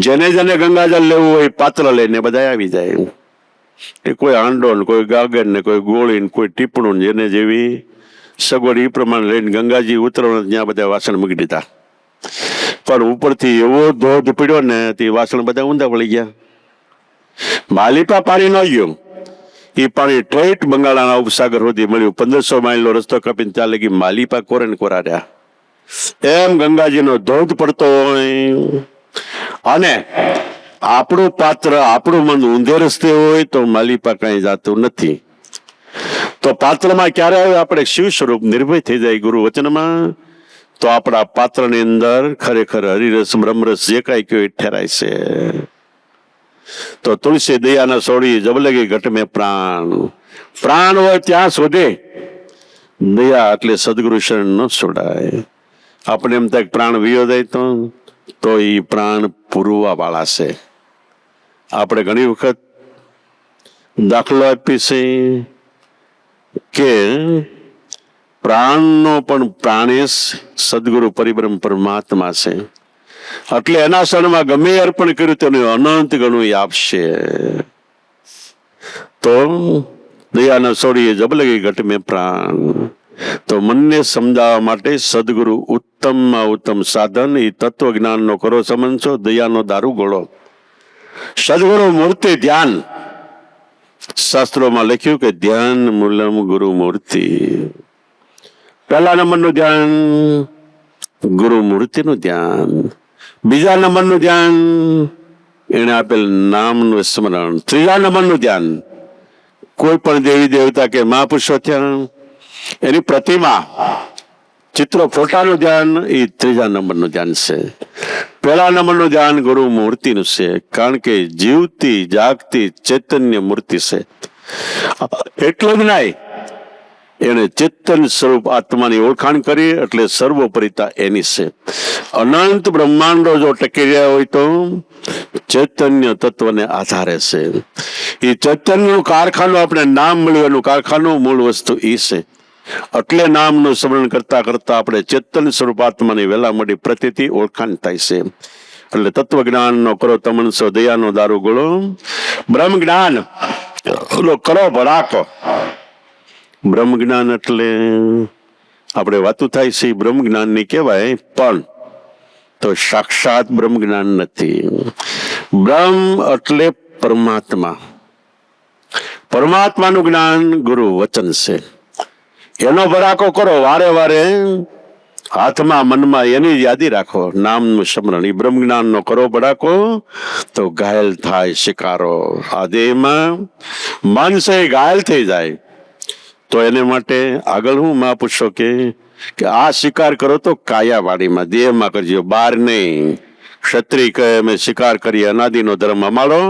જેને જેને ગંગાજળ લેવું હોય પાત્ર લઈને બધા આવી જાય. એ કોઈ હાંડો ને કોઈ ગાગર ને કોઈ ગોળી ને કોઈ ટીપણું, જેને જેવી સગવડ એ પ્રમાણે લઈને ગંગાજી ઉતરવાનું ત્યાં બધા વાસણ મૂકી દીધા. પણ ઉપરથી એવો ધોધ પીડ્યો ને તે વાસણ બધા ઊંધા વળી ગયા. માલિપા પાણી ન ગયું, એ પાણી ઠેઠ બંગાળાના ઉપસાગર સુધી મળ્યું. 1500 માઇલનો રસ્તો કપીને ત્યાં લગી માલિપા કોરે ને કોરા રહ્યા. એમ ગંગાજીનો ધોધ પડતો હોય. અને આપણું પાત્ર, આપણું મન ઊંધે રસ્તે હોય તો માલિપા કઈ જાતું નથી. તો પાત્રમાં ક્યારે આવે આપણે શિવ સ્વરૂપ નિર્ભય થઈ જાય ગુરુ વચનમાં, તો આપણા પાત્રની અંદર ખરેખર હરિરસ બ્રહ્મરસ જે કાંઈ કયો એ ઠેરાય છે. તો તુલસી દયાના છોડી જબ લગી ઘટ મેં પ્રાણ. પ્રાણ હોય ત્યાં સુધી દયા એટલે સદગુરુ શરણ ન છોડાય. આપણે એમ થાય પ્રાણ વિયો જાય તો એ પ્રાણ પૂરવા વાળા છે. આપણે ઘણી વખત દાખલો આપી છે કે પ્રાણનો પણ પ્રાણેશ સદગુરુ પરિબ્રહ્મ પરમાત્મા છે. એટલે એના શરણમાં ગમે અર્પણ કર્યું તેનું અનંત ગણું આપશે. તો દયાના છોડીએ જબલગી ઘટ મેં પ્રાણ. તો મનને સમજાવવા માટે સદગુરુ ઉત્તમમાં ઉત્તમ સાધન. એ તત્વ જ્ઞાનનો કરો સમજો, દયાનો દારૂ ગોળો. સદગુરુ મૂર્તિ ધ્યાન. શાસ્ત્રોમાં લખ્યું કે ધ્યાન મૂલમ ગુરુ મૂર્તિ. પહેલા નંબરનું ધ્યાન ગુરુ મૂર્તિનું ધ્યાન. બીજા નંબરનું ધ્યાન એને આપેલ નામનું સ્મરણ. ત્રીજા નંબરનું ધ્યાન કોઈ પણ દેવી દેવતા કે મહાપુરુષો થયા એની પ્રતિમા, ચિત્રો, ફોટાનું ધ્યાન એ ત્રીજા નંબરનું ધ્યાન છે. પહેલા નંબરનું ધ્યાન ગુરુ મૂર્તિનું છે, કારણ કે જીવતી જાગતી ચૈતન્ય મૂર્તિ છે. એટલું જ નહીં, એને ચેતન સ્વરૂપ આત્માની ઓળખાણ કરી એટલે સર્વોપરિતા એની છે. અનંત બ્રહ્માંડો જો ટકી રહ્યા હોય તો ચૈતન્ય તત્વને આધારે છે. એ ચૈતન્યનું કારખાનું આપણે નામ મળ્યું, એનું કારખાનું મૂળ વસ્તુ એ છે. એટલે નામનું સ્મરણ કરતા કરતા આપણે ચેતન સ્વરૂપ આત્માની વેલા મળી પ્રતિથી ઓળખાણ થાય છે. એટલે તત્વ જ્ઞાનનો કરો તમનસો, દયાનો દારૂ ગોળો. બ્રહ્મ જ્ઞાન કરો ભડાકો. બ્રહ્મ જ્ઞાન એટલે આપણે વાતું થાય છે બ્રહ્મ જ્ઞાનની કહેવાય, પણ તો સાક્ષાત બ્રહ્મ જ્ઞાન નથી. બ્રહ્મ એટલે પરમાત્મા. પરમાત્માનું જ્ઞાન ગુરુ વચન છે. એનો ભરાકો કરો વારે વારે, હાથમાં મનમાં એની યાદી રાખો, નામનું સ્મરણ. એ બ્રહ્મ જ્ઞાન નો કરો બડાકો તો ઘાયલ થાય શિકારો. આ દેહમાં મન છે ઘાયલ થઈ જાય તો એને માટે આગળ હું માં પૂછો કે આ શિકાર કરો તો કાયાવાડીમાં દેહમાં કરજો, બહાર નહીં. ક્ષત્રિય કહે અમે શિકાર કરીએ, અનાદિનો ધર્મ અમારો,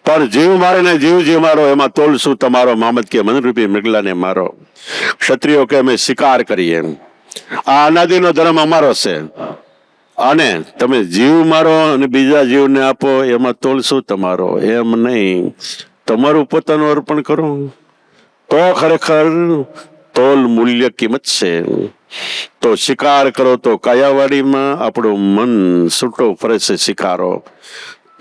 પણ જીવ મારે ને જીવ મારો એમાં તોલ શું તમારો. મામદ કે મનરૂપી મૃગલાને મારો. ક્ષત્રિયો કે અમે શિકાર કરીએ, આ અનાદિનો ધર્મ અમારો છે, અને તમે જીવ મારો અને બીજા જીવને આપો એમાં તોલ શું તમારો. એમ નહીં, તમારું પોતાનું અર્પણ કરો તો ખરેખર તોલ મૂલ્ય કિંમત છે. તો શિકાર કરો તો કાયાવાડીમાં આપણું મન છૂટો ફરે છે શિકારો.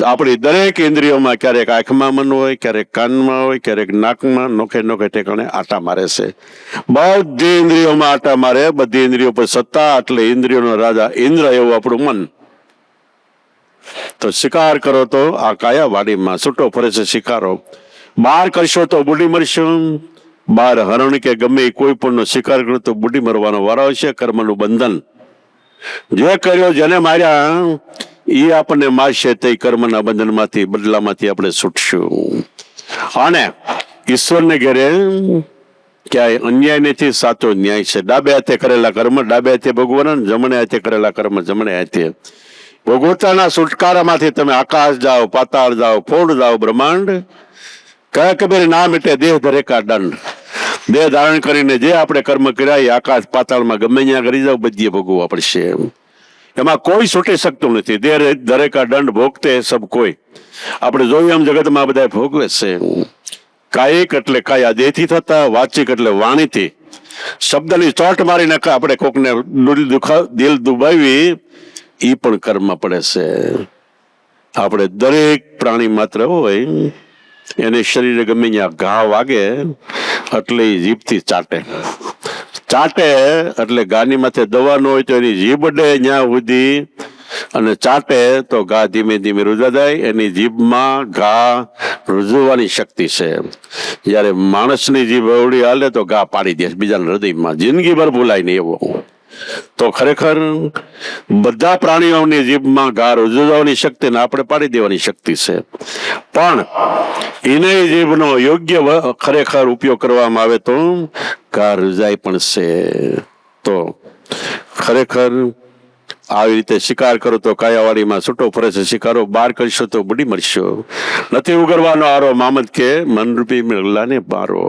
આપણી દરેક ઇન્દ્રિયોમાં ક્યારેક આંખમાં મન હોય, ક્યારેક કાનમાં હોય, ક્યારેક નાકમાં, નોખે નોખે ઠેકાણે આટા મારે છે. બધી ઇન્દ્રિયોમાં આટા મારે, બધી ઇન્દ્રિયો પર સત્તા, એટલે ઇન્દ્રિયોનો રાજા ઇન્દ્ર એવું આપણું મન. તો શિકાર કરો તો આ કાયાવાડીમાં છૂટો ફરે છે શિકારો. બહાર કરશો તો બુડી મરશો. બહાર હરણ કે ગમે કોઈ પણ નો શિકાર કરો તો બુડી મરવાનો વારો છે. કર્મનું બંધન જે કર્યો, જેને માર્યા એ આપણને મારશે. તે કર્મના બંધનમાંથી, બદલામાંથી આપણે છૂટશું. અને ઈશ્વરને ઘેરે ક્યાંય અન્યાય નથી, સાચો ન્યાય છે. ડાબે હાથે કરેલા કર્મ ડાબે હાથે ભોગવવાના, જમણે હાથે કરેલા કર્મ જમણે હાથે ભોગવતાના. છુટકારામાંથી તમે આકાશ જાઓ, પાતાળ જાઓ, ફોડ જાઓ, બ્રહ્માંડ કહે કબીર ના મિટે દેહ ધરે કા દંડ. દેહ ધારણ કરીને જે આપણે કર્મ કર્યા એ આકાશ પાતાળમાં ગમે ત્યાં કરી જાવ, બધીએ ભોગવવા પડશે. એમાં કોઈ છૂટી શકતું નથી. દેહ ધરે કા દંડ ભોગતે સબ કોઈ. આપણે જોયું એમ જગતમાં બધા ભોગવે છે. કાયિક એટલે કાયા દેહથી થતા, વાચિક એટલે વાણીથી. શબ્દની ચોટ મારીને આપણે કોકને દિલ દુભાવી, એ પણ કર્મ પડે છે. આપણે દરેક પ્રાણી માત્ર હોય એને શરીરે ગમે ત્યાં ઘા વાગે એટલે એ જીભથી ચાટે. એટલે ઘાની માથે દવા ન હોય તો એની જીભ અડે ત્યાં સુધી, અને ચાટે તો ઘા ધીમે ધીમે રૂજા જાય. એની જીભમાં ઘા રૂજવાની શક્તિ છે. જયારે માણસની જીભ અવળી હાલે તો ઘા પાડી દે બીજાના હૃદયમાં, જિંદગીભર ભૂલાય નહીં એવો. તો ખરેખર બધા પ્રાણીઓની જીભમાં ઘા રૂજવાની શક્તિ ને આપણે પાડી દેવાની શક્તિ છે. પણ એને જીભનો યોગ્ય ખરેખર ઉપયોગ કરવામાં આવે તો ઘા રૂજાય પણ છે. તો ખરેખર આવી રીતે શિકાર કરો તો કાયાવાડીમાં છૂટો ફરે છે શિકારો. બહાર કરશો તો બુડી મરશો. નથી ઉગરવાનો આરો, મામદ કે મનરૂપી મૃગલાને બારો.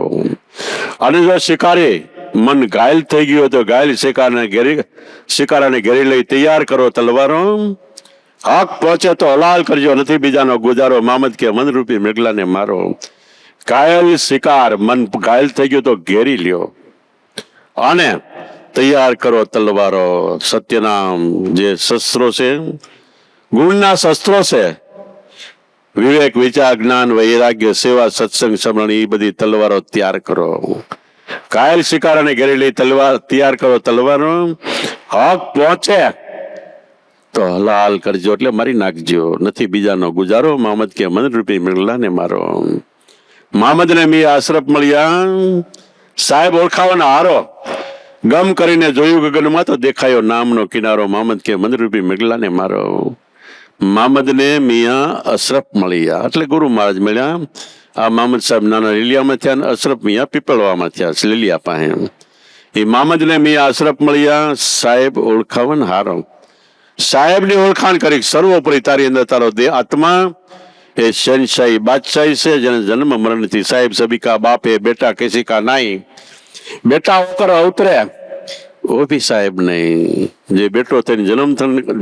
અને જો શિકારી મન ઘાયલ થઈ ગયું તો ઘાયલ શિકારાને ઘેરી લઈ તૈયાર કરો તલવારો. હક પહોંચે તો હલાલ કરજો, નથી બીજાનો ગુજારો. મામદ કે મનરૂપી મૃગલાને મારો. ઘાયલ શિકાર મન ઘાયલ થઈ ગયો તો ઘેરી લ્યો અને તૈયાર કરો તલવારો. સત્યનામ જે શસ્ત્રો છે, ગુણના શસ્ત્રો છે, વિવેક, વિચાર, જ્ઞાન, વૈરાગ્ય, સેવા, સત્સંગ, સ્મરણ, એ બધી તલવારો તૈયાર કરો. ઘાયલ શિકારાને ઘેરી લઈ તૈયાર કરો તલવારો. હક પહોંચે તો હલાલ કરજો, એટલે મારી નાખજો, નથી બીજાનો ગુજારો. મામદ કે મનરૂપી મૃગલાને મારો. મામદને મી આશરફ મળ્યા, સાહેબ ઓળખાવાના હારો. ગમ કરીને જોયું ગગનમાં તો દેખાયો નામનો કિનારો. મામદ કે મનરૂપી મૃગલાને મારો. મામદને મિયા અશરફ મળ્યા એટલે ગુરુ મહારાજ મળ્યા. આ મામદ સાહેબ નાના લીલિયામાં થયા ને અશરફ મિયા પીપળવામાં થયા લીલિયા પાસે. એ મામદને મિયા અશરફ મળ્યા, સાહેબ ઓળખાવન હારો. સાહેબની ઓળખાણ કરી. સર્વોપરી તારી અંદર તારો દેહ આત્મા એ શહેનશાહી બાદશાહી છે, જેને જન્મ મરણથી સાહેબ સબીકા બાપે બેટા કેસી કા નાઈ. બેટા હોકર અવતરે ઓ ભી સાહેબ નહીં. જે બેટો થઈને જન્મ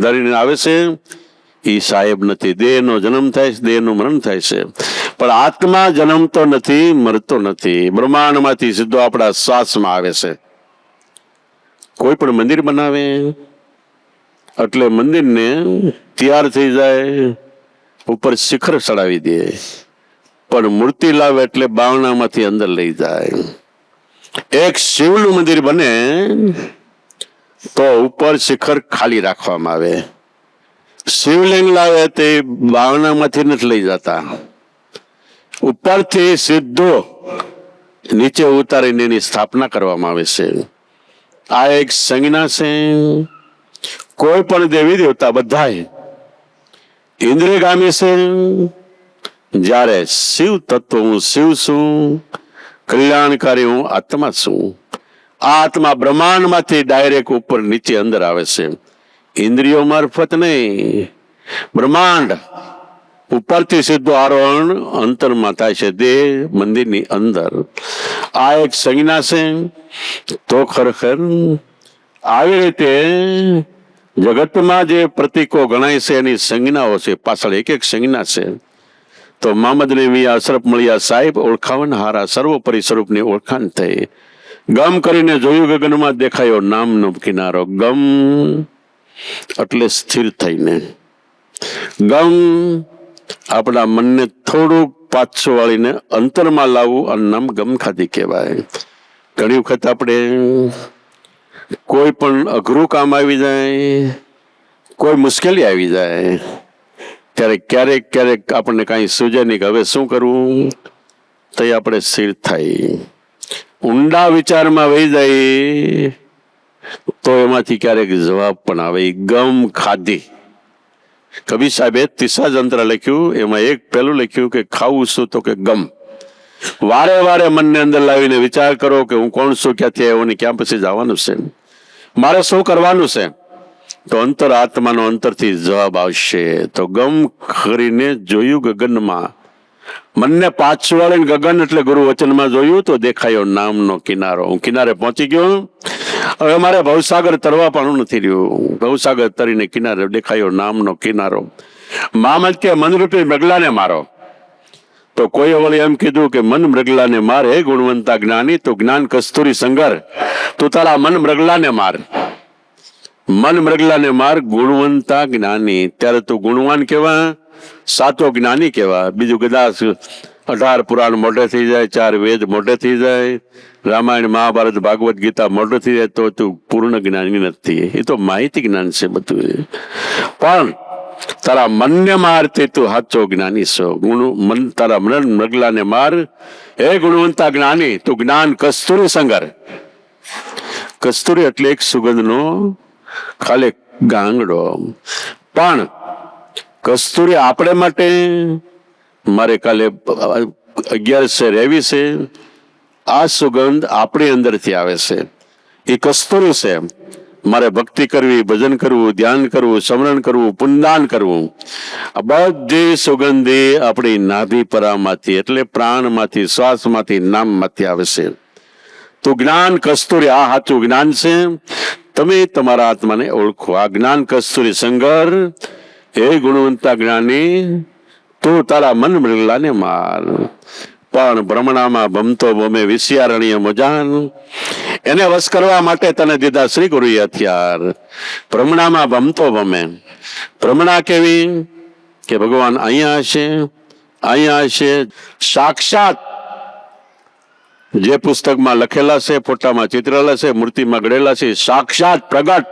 ધરીને આવે છે એ સાહેબ નથી. દેહનો જન્મ થાય છે, દેહનું મરણ થાય છે, પણ આત્મા જન્મતો નથી, મરતો નથી. બ્રહ્માંડમાંથી સીધો આપણા શ્વાસમાં આવે છે. કોઈ પણ મંદિર બનાવે એટલે મંદિરને તૈયાર થઈ જાય, ઉપર શિખર ચડાવી દે, પણ મૂર્તિ લાવે એટલે બાવણામાંથી અંદર લઈ જાય. એક શિવનું મંદિર બને તો ઉપર શિખર ખાલી રાખવામાં આવે, શિવલિંગ લાવે તે બાવણામાંથી નથી લઈ જતા, ઉપરથી સીધો નીચે ઉતારીને એની સ્થાપના કરવામાં આવે છે. આ એક સંજ્ઞા છે. કોઈ પણ દેવી દેવતા બધા ઇન્દ્રિયગામી છે. જ્યારે શિવ તત્વ હું શિવ છું, કલ્યાણકારી હું આત્મા છું. આ આત્મા બ્રહ્માંડમાંથી ડાયરેક્ટ ઉપર નીચે અંદર આવે છે, ઇન્દ્રિયો મારફત નહીં. બ્રહ્માંડ ઉપરથી સીધું આરોહણ અંતરમાં થાય છે, દેહ મંદિરની અંદર. આ એક સંજ્ઞા છે. તો ખરેખર આવી રીતે જગતમાં જે પ્રતીકો ગણાય છે એની સંજ્ઞાઓ છે, પાછળ એક એક સંજ્ઞા છે. તો મોહમ્મદને મિયા અશરફ મળ્યા સાહેબ ઓળખાવન હારા સર્વોપરી સ્વરૂપની ઓળખાણ થઈ. ગમ કરીને જોયું ગગનમાં દેખાયો નામનો કિનારો. ગમ એટલે સ્થિર થઈને. ગમ આપણા મનને થોડુંક પાછું વાળીને અંતરમાં લાવવું, અને નામ ગમ ખાધી કહેવાય. ઘણી વખત આપણે કોઈ પણ અઘરું કામ આવી જાય, કોઈ મુશ્કેલી આવી જાય ત્યારે ક્યારેક ક્યારેક આપણને કાંઈ સૂઝે નહીં કે હવે શું કરવું, તો આપણે સ્થિર થાય. ઊંડા વિચારમાં વહી જાય તો એમાંથી ક્યારેક જવાબ પણ આવે. ગમ ખાધી. કબીર સાહેબે 30 જંત્ર લખ્યું, એમાં એક પહેલું લખ્યું કે ખાવું શું, તો કે ગમ. વારે વારે મનને અંદર લાવીને વિચાર કરો કે હું કોણ છું, ક્યાંથી આવ્યો ને ક્યાં પછી જવાનું છે, મારે શું કરવાનું છે. તો અંતર આત્માનો અંતરથી જવાબ આવશે. તો ગમ કરીને જોયું ગગનમાં, મનને પાછું વાળીને ગગન એટલે ગુરુ વચનમાં જોયું તો દેખાયો નામનો કિનારો. હું કિનારે પહોંચી ગયો. હવે મારે ભવસાગર તરવા પણ નથી રહ્યું. ભવસાગર તરીને કિનારે દેખાયો નામનો કિનારો. મામદ કે મનરૂપી મૃગલાને મારો. તો કોઈ વળી એમ કીધું કે મન મૃગલાને મારે ગુણવંતા જ્ઞાની, તો જ્ઞાન કસ્તુરી સંગર, તું તારા મન મૃગલાને માર. મન મૃગલાને માર ગુણવંતા જ્ઞાની. ત્યારે તું ગુણવાન કેવા, સાચો જ્ઞાની કેવા. બીજું કદાચ 18 પુરાણ મોઢે થઈ જાય, 4 વેદ મોઢે થઈ જાય, રામાયણ મહાભારત ભાગવત ગીતા મોઢે થઈ જાય, તો તું પૂર્ણ જ્ઞાની નથી. એ તો માહિતી જ્ઞાન છે બધું. પણ તારા મનને મારતે તું સાચો જ્ઞાની છો. મન તારા મન મૃગલાને માર હે ગુણવંતા જ્ઞાની, તું જ્ઞાન કસ્તુરી સંગર. કસ્તુરી એટલે એક સુગંધનો ખાલી ગાંગડો. પણ કસ્તુરી આપણે માટે મારે કાલે 11 રહેવી છે. આ સુગંધ આપણી અંદરથી આવે છે, એ કસ્તુરી છે. મારે ભક્તિ કરવી, ભજન કરવું, ધ્યાન કરવું, સ્મરણ કરવું, પુણ્યદાન કરવું, આ બધી સુગંધી આપણી નાભી પરામાંથી એટલે પ્રાણમાંથી, શ્વાસમાંથી, નામમાંથી આવે છે. તો જ્ઞાન કસ્તુરી, આ સાચું જ્ઞાન છે. તમે તમારા આત્માને ઓળખો. આ જ્ઞાન કસ્તુરી સંગર, હે ગુણવંતા જ્ઞાની, તું તારા મન મૃગલાને માર. પણ ભ્રમણામાં ભમતો ભમે વિષયારણ્ય મોજાન, એને વશ કરવા માટે તને દીધા શ્રી ગુરુએ હથિયાર. ભ્રમણામાં ભમતો ભમે. ભ્રમણા કેવી કે ભગવાન અહીંયા હશે, અહીંયા હશે. સાક્ષાત જે પુસ્તકમાં લખેલા છે, ફોટામાં ચિત્રેલા છે, મૂર્તિમાં ગળેલા છે, સાક્ષાત પ્રગટ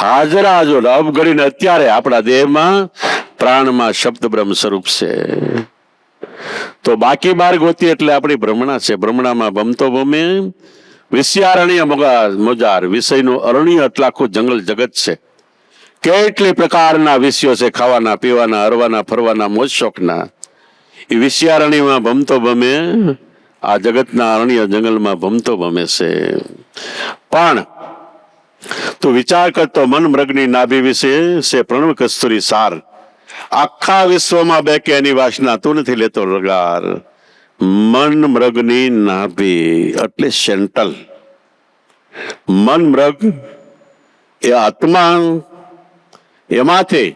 હાજર હાજર અવગણીને અત્યારે આપણા દેહમાં, પ્રાણમાં શબ્દ બ્રહ્મ સ્વરૂપ છે. તો બાકી બાર ગોતી એટલે આપણી ભ્રમણા છે. ભ્રમણામાં ભમતો ભમે વિષયારણ્ય મોજાર. વિષયનું અરણ્ય એટલે આખું જંગલ જગત છે. કેટલી પ્રકારના વિષયો છે, ખાવાના, પીવાના, હરવાના, ફરવાના, મોજ શોખના. એ વિષયારણ્યમાં ભમતો ભમે આ જગતના અરણ્ય જંગલમાં ભમતો ભમે છે. પણ તું વિચાર કરતો મન મૃગની નાભી વિશે છે પ્રણવ કસ્તુરી સાર. આખા વિશ્વમાં બે કે એની વાસના તું નથી લેતો રગાર. મન મૃગની નાભી એટલે સેન્ટ્રલ. મન મૃગ એ આત્મા, એમાંથી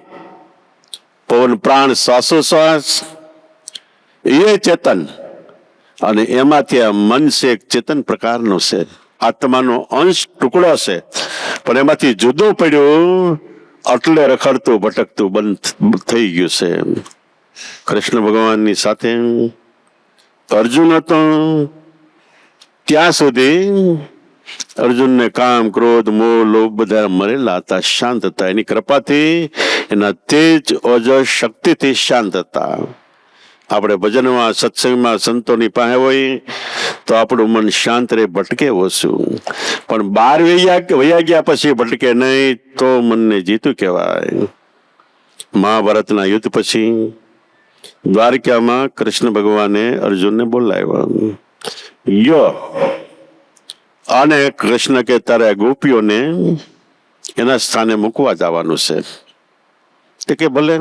પવન પ્રાણ શ્વાસોશ્વાસ એ ચેતન, અને એમાંથી આ મન છે એક ચેતન પ્રકારનો છે, આત્માનો અંશ ટુકડો છે. પણ એમાંથી જુદું પડ્યું એટલે રખડતું ભટકતું બંધ થઈ ગયું છે. કૃષ્ણ ભગવાનની સાથે અર્જુન હતો ત્યાં સુધી અર્જુનને કામ, ક્રોધ, મોહ, લોભ બધા મરેલા હતા, શાંત હતા. એની કૃપાથી એના તેજ ઓજસ શક્તિથી શાંત હતા. આપણે ભજનમાં સત્સંગમાં સંતોની પાસે હોય તો આપણું મન શાંત રહે, ભટકે ઓછું. પણ બાર વૈયા ગયા પછી ભટકે નહીં તો મનને જીતું કહેવાય. મહાભારતના યુદ્ધ પછી દ્વારકામાં કૃષ્ણ ભગવાને અર્જુનને બોલાવ્યો. યો અને કૃષ્ણ કે તારે ગોપીઓને એના સ્થાને મૂકવા જવાનું છે. તે કે ભલે.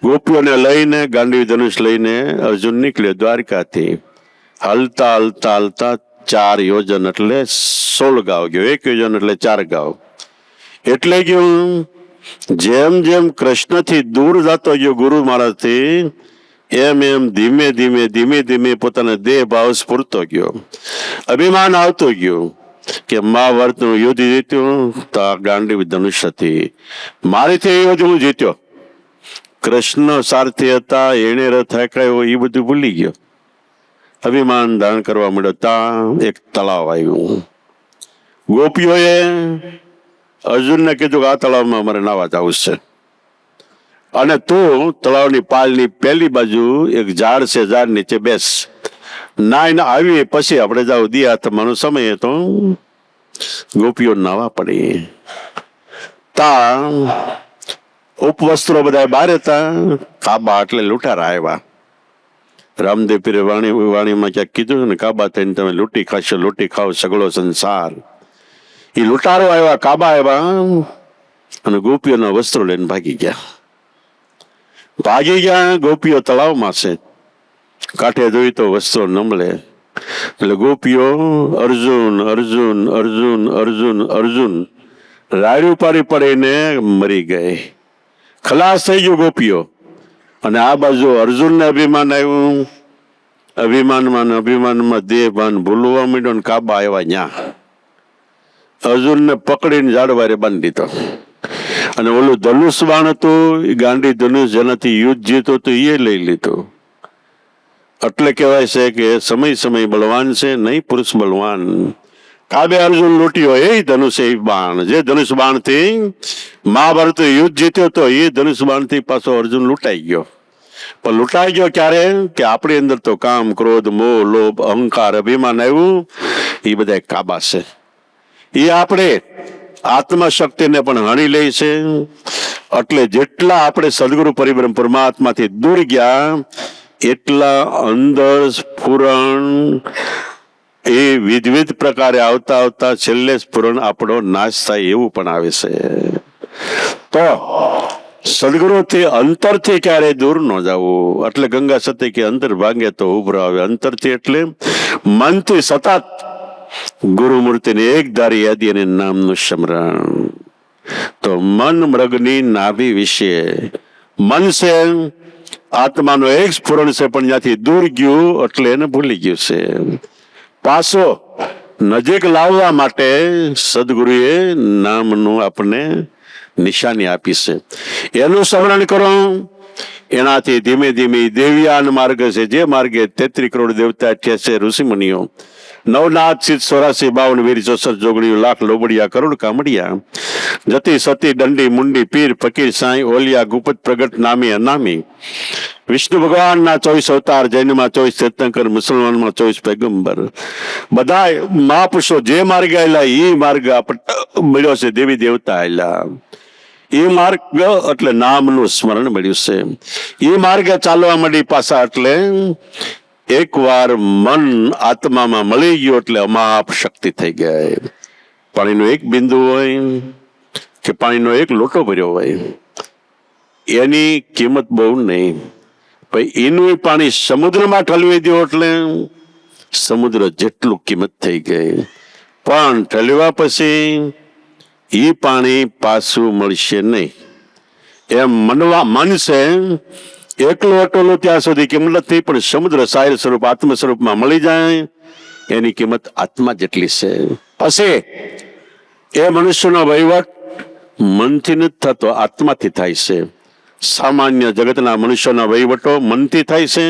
ગોપીઓને લઈને ગાંડી ધનુષ લઈને અર્જુન નીકળ્યો દ્વારકાથી. હલતા હલતા હલતા 4 યોજન એટલે 16 ગાવ ગયો. 1 યોજન એટલે 4 ગાવ. એટલે ગયું જેમ જેમ કૃષ્ણથી દૂર જતો ગયો ગુરુ મહારાજથી, એમ એમ ધીમે ધીમે ધીમે ધીમે પોતાનો દેહ ભાવ સ્ફૂરતો ગયો. અભિમાન આવતો ગયું કે મહાભારતનું યુદ્ધ જીત્યું તો આ ગાંડી ધનુષ હતી, મારીથી એ યુદ્ધ હું જીત્યો. કૃષ્ણ સારથી હતા, એને રથ હાંકાયો, એ બધું ભૂલી ગયો. અભિમાન ધારણ કરવા માંડ્યો. ત્યાં એક તળાવ આવ્યું. ગોપીઓએ અર્જુનને કીધું કે આ તળાવમાં અમારે નાવા જવું છે, અને તું તળાવની પાલની પહેલી બાજુ એક ઝાડ છે, ઝાડ નીચે બેસ. નાઈને આવી પછી આપણે જાવ. દિયા તમારો સમય તો ગોપીઓ નાવા પડી. તા ઉપવસ્ત્રો બધા બહાર હતા. કાબા એટલે લૂંટારા આવ્યા. રામદેવ પીરે વાણીમાં ક્યાંક કીધું ને, કાબા થઈને તમે લૂંટી ખાશો, લૂંટી ખાવ સગળો સંસાર. એ લૂંટારો આવ્યા, કાબા આવ્યા અને ગોપીઓના વસ્ત્રો લઈને ભાગી ગયા. ગોપીઓ તળાવમાં છે. કાંઠે જોઈ તો વસ્ત્રો ન મળે. એટલે ગોપીઓ અર્જુન અર્જુન અર્જુન અર્જુન અર્જુન રાડ્યું પાડી પડીને મરી ગઈ. ખલાસ થઈ ગયું ગોપીઓ. અને આ બાજુ અર્જુનને અભિમાન આવ્યું. અભિમાનમાં દેહ ભાન ભૂલવા માંડ્યો. ને કાબા આવ્યા ન્યા. અર્જુનને પકડીને ઝાડવારે બાંધી દીધો. અને ઓલું ધનુષ બાણ હતું, ગાંડી ધનુષ જેનાથી યુદ્ધ જીતો હતું, એ લઈ લીધું. એટલે કહેવાય છે કે સમય બળવાન છે, નહીં પુરુષ બળવાન. કાબે અર્જુન લૂંટ્યો એ ધનુષ, એ બાણ, જે ધનુષ બાણથી મહાભારત યુદ્ધ જીત્યો હતો, એ ધનુષ બાણથી પાછો અર્જુન લૂંટાઈ ગયો. પણ લૂંટાઈ ગયો ક્યારે? કે આપણી અંદર તો કામ, ક્રોધ, મોહ, લોભ, અહંકાર, અભિમાન આવ્યું. એ બધા કાબા છે. એ આપણે આત્મશક્તિને પણ હણી લે છે. એટલે જેટલા આપણે સદગુરુ પરિબ્રહ્મ પરમાત્માથી દૂર ગયા, એટલા અંદર સ્ફુરણ એ વિવિધ પ્રકારે આવતા આવતા છેલ્લે સ્ફુરણ આપણો નાશ થાય એવું પણ આવે છે. તો સદગુરુથી અંતરથી ક્યારે દૂર ન જવું. એટલે ગંગા સતી કે અંતર ભાંગે તો ઉભરાવે. અંતરથી એટલે મનથી સતત ગુરુમૂર્તિને એક ધારી યાદી અને નામનું સ્મરણ. તો મન મૃગની નાભી વિશે મન છે, આત્માનો એક સ્ફુરણ છે, પણ ત્યાંથી દૂર ગયું એટલે એને ભૂલી ગયું છે. પાછો નજીક લાવવા માટે સદગુરુએ નામનું આપણને નિશાની આપી છે. એનું સ્મરણ કરો. એનાથી ધીમે ધીમે દેવ્યાન માર્ગ છે, જે માર્ગે 33 કરોડ દેવતા 88 ઋષિમુનિઓ, 9 નાથ સિદ્ધ 84 52 વીર 64 જોગણીઓ, લાખ લોબડિયા કરોડ કામડિયા, જતી સતી દંડી મુંડી પીર ફકીર સાંઈ ઓલિયા ગુપત પ્રગટ નામી અનામી, વિષ્ણુ ભગવાનના 24 અવતાર, જૈનમાં 24 તીર્થંકર, મુસલમાનમાં 24 પૈગંબર, બધા મહાપુરુષો જે માર્ગ આવેલા એ માર્ગ મળ્યો છે. દેવી દેવતા આવેલા એ માર્ગ એટલે નામનું સ્મરણ મળ્યું છે. એ માર્ગે ચાલવા માંડી પાછા. એટલે એકવાર મન આત્મામાં મળી ગયો એટલે અમાપ શક્તિ થઈ ગઈ. પાણીનો એક બિંદુ હોય કે પાણીનો એક લોટો ભર્યો હોય, એની કિંમત બહુ નહીં. એનું પાણી સમુદ્રમાં ઠલવી દો એટલે સમુદ્ર જેટલું કિંમત થઈ ગઈ. પણ ઠલવા પછી એ પાણી પાછું મળશે નહીં. એમ મન છે એકલું અટોલું ત્યાં સુધી કિંમત નથી, પણ સમુદ્ર સાહિલ સ્વરૂપ આત્મ સ્વરૂપમાં મળી જાય એની કિંમત આત્મા જેટલી છે. પછી એ મનુષ્યનો વહીવટ મનથી નથી થતો, આત્માથી થાય છે. સામાન્ય જગતના મનુષ્યોના વહીવટો મનથી થાય છે.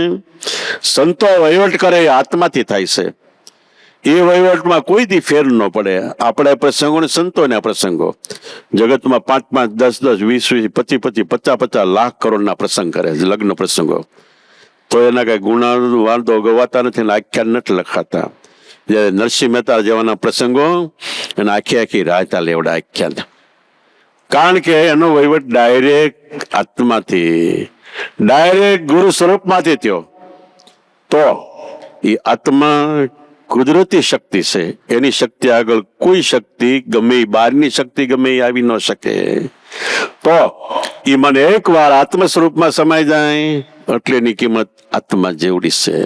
સંતો વહીવટ કરે આત્માથી થાય છે. એ વહીવટમાં કોઈ દી ફેર ન પડે. આપણા પ્રસંગો ને સંતોના પ્રસંગો જગતમાં 5-5, 10-10, 20-20, 25-25, 50-50 લાખ કરોડના પ્રસંગ કરે છે, લગ્ન પ્રસંગો. તો એના કઈ ગુણા વાંધો ગવાતા નથી ને આખ્યાન નથી લખાતા. જયારે નરસિંહ મહેતા જેવાના પ્રસંગો એને આખી આખી રાયતા લેવડા આખ્યાન. કારણ કે એનો વહીવટ ડાયરેક્ટ આત્માથી, ડાયરેક્ટ ગુરુ સ્વરૂપમાંથી થયો. તો એ આત્મા કુદરતી શક્તિ છે. એની શક્તિ આગળ કોઈ શક્તિ ગમે બહારની શક્તિ ગમે એ આવી ન શકે. તો એ મને એક વાર આત્મ સ્વરૂપમાં સમાઈ જાય એટલે એની કિંમત આત્મા જેવડી છે.